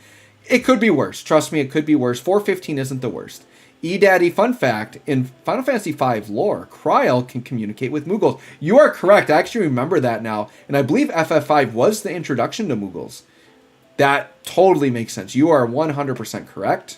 It could be worse. Trust me, it could be worse. 415 isn't the worst. eDaddy, fun fact, in Final Fantasy V lore, Kryl can communicate with Moogles. You are correct. I actually remember that now. And I believe FF5 was the introduction to Moogles. That totally makes sense. You are 100% correct.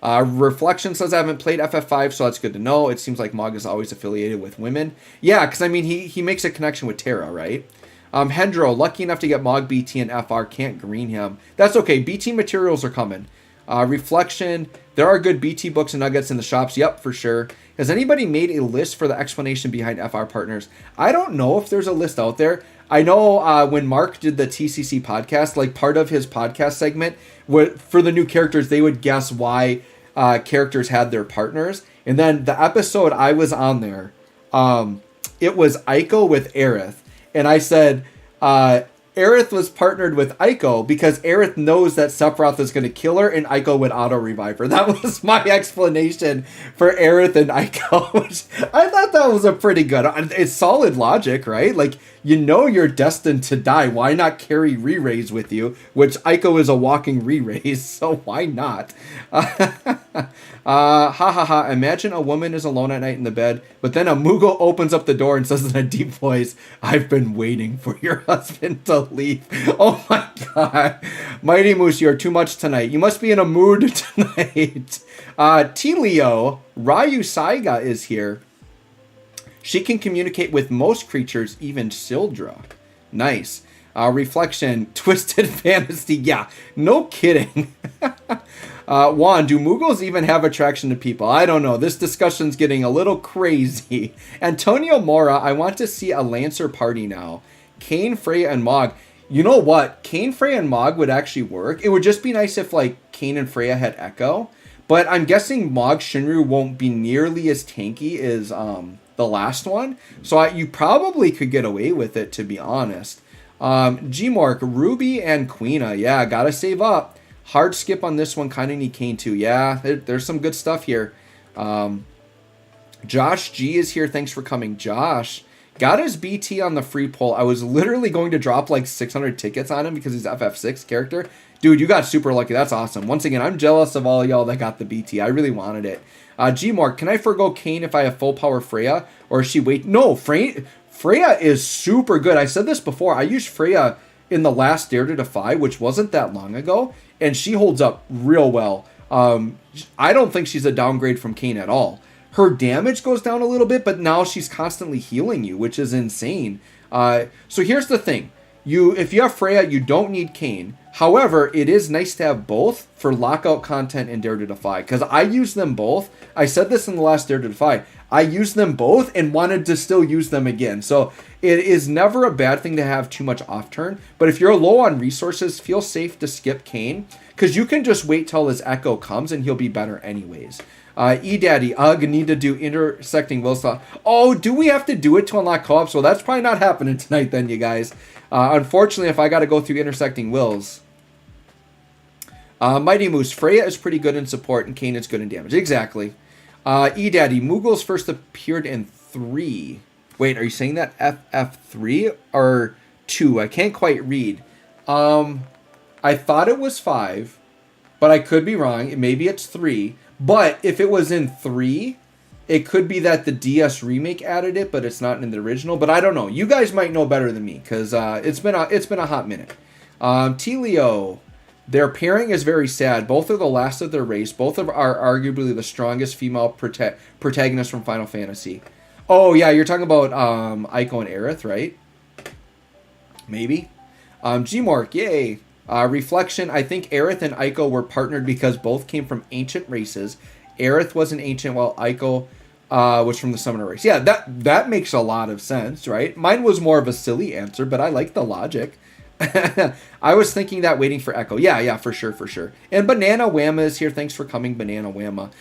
Reflection says I haven't played FF5, so that's good to know. It seems like Mog is always affiliated with women. Yeah, because I mean, he makes a connection with Terra, right? Hendro, lucky enough to get Mog BT and FR, can't green him. That's okay. BT materials are coming. Reflection, there are good BT books and nuggets in the shops. Yep, for sure. Has anybody made a list for the explanation behind FR partners? I don't know if there's a list out there. I know when Mark did the TCC podcast, like part of his podcast segment, for the new characters, they would guess why characters had their partners. And then the episode I was on there, it was Aiko with Aerith. And I said, Aerith was partnered with Aiko because Aerith knows that Sephiroth is going to kill her and Aiko would auto-revive her. That was my explanation for Aerith and Aiko, which I thought that was a pretty good... It's solid logic, right? Like, you know you're destined to die. Why not carry re-raise with you? Which Aiko is a walking re-raise, so why not? Imagine a woman is alone at night in the bed, but then a Moogle opens up the door and says in a deep voice, "I've been waiting for your husband to leave." Oh my god. Mighty Moose, you're too much tonight. You must be in a mood tonight. Telio, Ryu Saiga is here. She can communicate with most creatures, even Sildra. Nice. Reflection, Twisted Fantasy. Yeah, no kidding. Juan, do Moogles even have attraction to people? I don't know. This discussion's getting a little crazy. Antonio Mora, I want to see a Lancer party now. Kain, Freya, and Mog. You know what? Kain, Freya, and Mog would actually work. It would just be nice if, like, Kain and Freya had Echo. But I'm guessing Mog Shinryu won't be nearly as tanky as the last one. So you probably could get away with it, to be honest. Gmork, Ruby, and Queena. Yeah, gotta save up. Hard skip on this one. Kind of need Kain too. Yeah, there's some good stuff here. Josh G is here. Thanks for coming, Josh. Got his BT on the free poll. I was literally going to drop like 600 tickets on him because he's FF6 character. Dude, you got super lucky. That's awesome. Once again, I'm jealous of all y'all that got the BT. I really wanted it. Gmork, can I forgo Kain if I have full power Freya? Or is she wait? No, Freya is super good. I said this before. I used Freya in the last Dare to Defy, which wasn't that long ago, and she holds up real well. I don't think she's a downgrade from Kain at all. Her damage goes down a little bit, but now she's constantly healing you, which is insane. So here's the thing. If you have Freya, you don't need Kain. However, it is nice to have both for lockout content and Dare to Defy, because I use them both. I said this in the last Dare to Defy. I used them both and wanted to still use them again. So it is never a bad thing to have too much off turn. But if you're low on resources, feel safe to skip Kain, because you can just wait till his Echo comes and he'll be better anyways. eDaddy, need to do intersecting wills. Oh, do we have to do it to unlock co-op? So that's probably not happening tonight then, you guys. Unfortunately, if I got to go through intersecting wills. Mighty Moose, Freya is pretty good in support and Kain is good in damage. Exactly. eDaddy, Moogles first appeared in 3. Wait, are you saying that FF3 or 2? I can't quite read. I thought it was 5, but I could be wrong. Maybe it's 3. But if it was in 3, it could be that the DS remake added it, but it's not in the original. But I don't know. You guys might know better than me, because it's been a hot minute. Telio, their pairing is very sad. Both are the last of their race. Both are arguably the strongest female protagonists from Final Fantasy. Oh yeah, you're talking about Aiko and Aerith, right? Maybe. Gmork, yay. Reflection, I think Aerith and Aiko were partnered because both came from ancient races. Aerith was an ancient while Aiko was from the summoner race. Yeah, that makes a lot of sense, right? Mine was more of a silly answer, but I like the logic. I was thinking that waiting for Echo. Yeah, for sure. And Banana Whamma is here. Thanks for coming, Banana Whamma.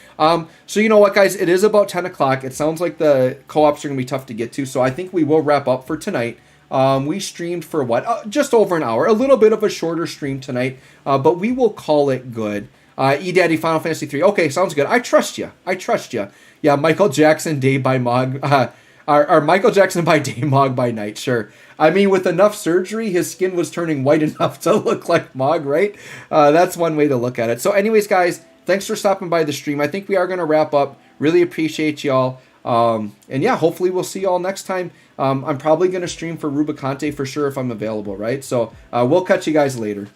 So you know what, guys? It is about 10 o'clock. It sounds like the co-ops are going to be tough to get to, so I think we will wrap up for tonight. We streamed for what? Just over an hour. A little bit of a shorter stream tonight, but we will call it good. eDaddy Final Fantasy 3. Okay, sounds good. I trust you. I trust you. Yeah, Michael Jackson day by Mog. Or Michael Jackson by day, Mog by night. Sure. I mean, with enough surgery, his skin was turning white enough to look like Mog, right? That's one way to look at it. So anyways, guys, thanks for stopping by the stream. I think we are going to wrap up. Really appreciate y'all. And yeah, hopefully we'll see y'all next time. I'm probably going to stream for Rubicante for sure if I'm available, right? So we'll catch you guys later.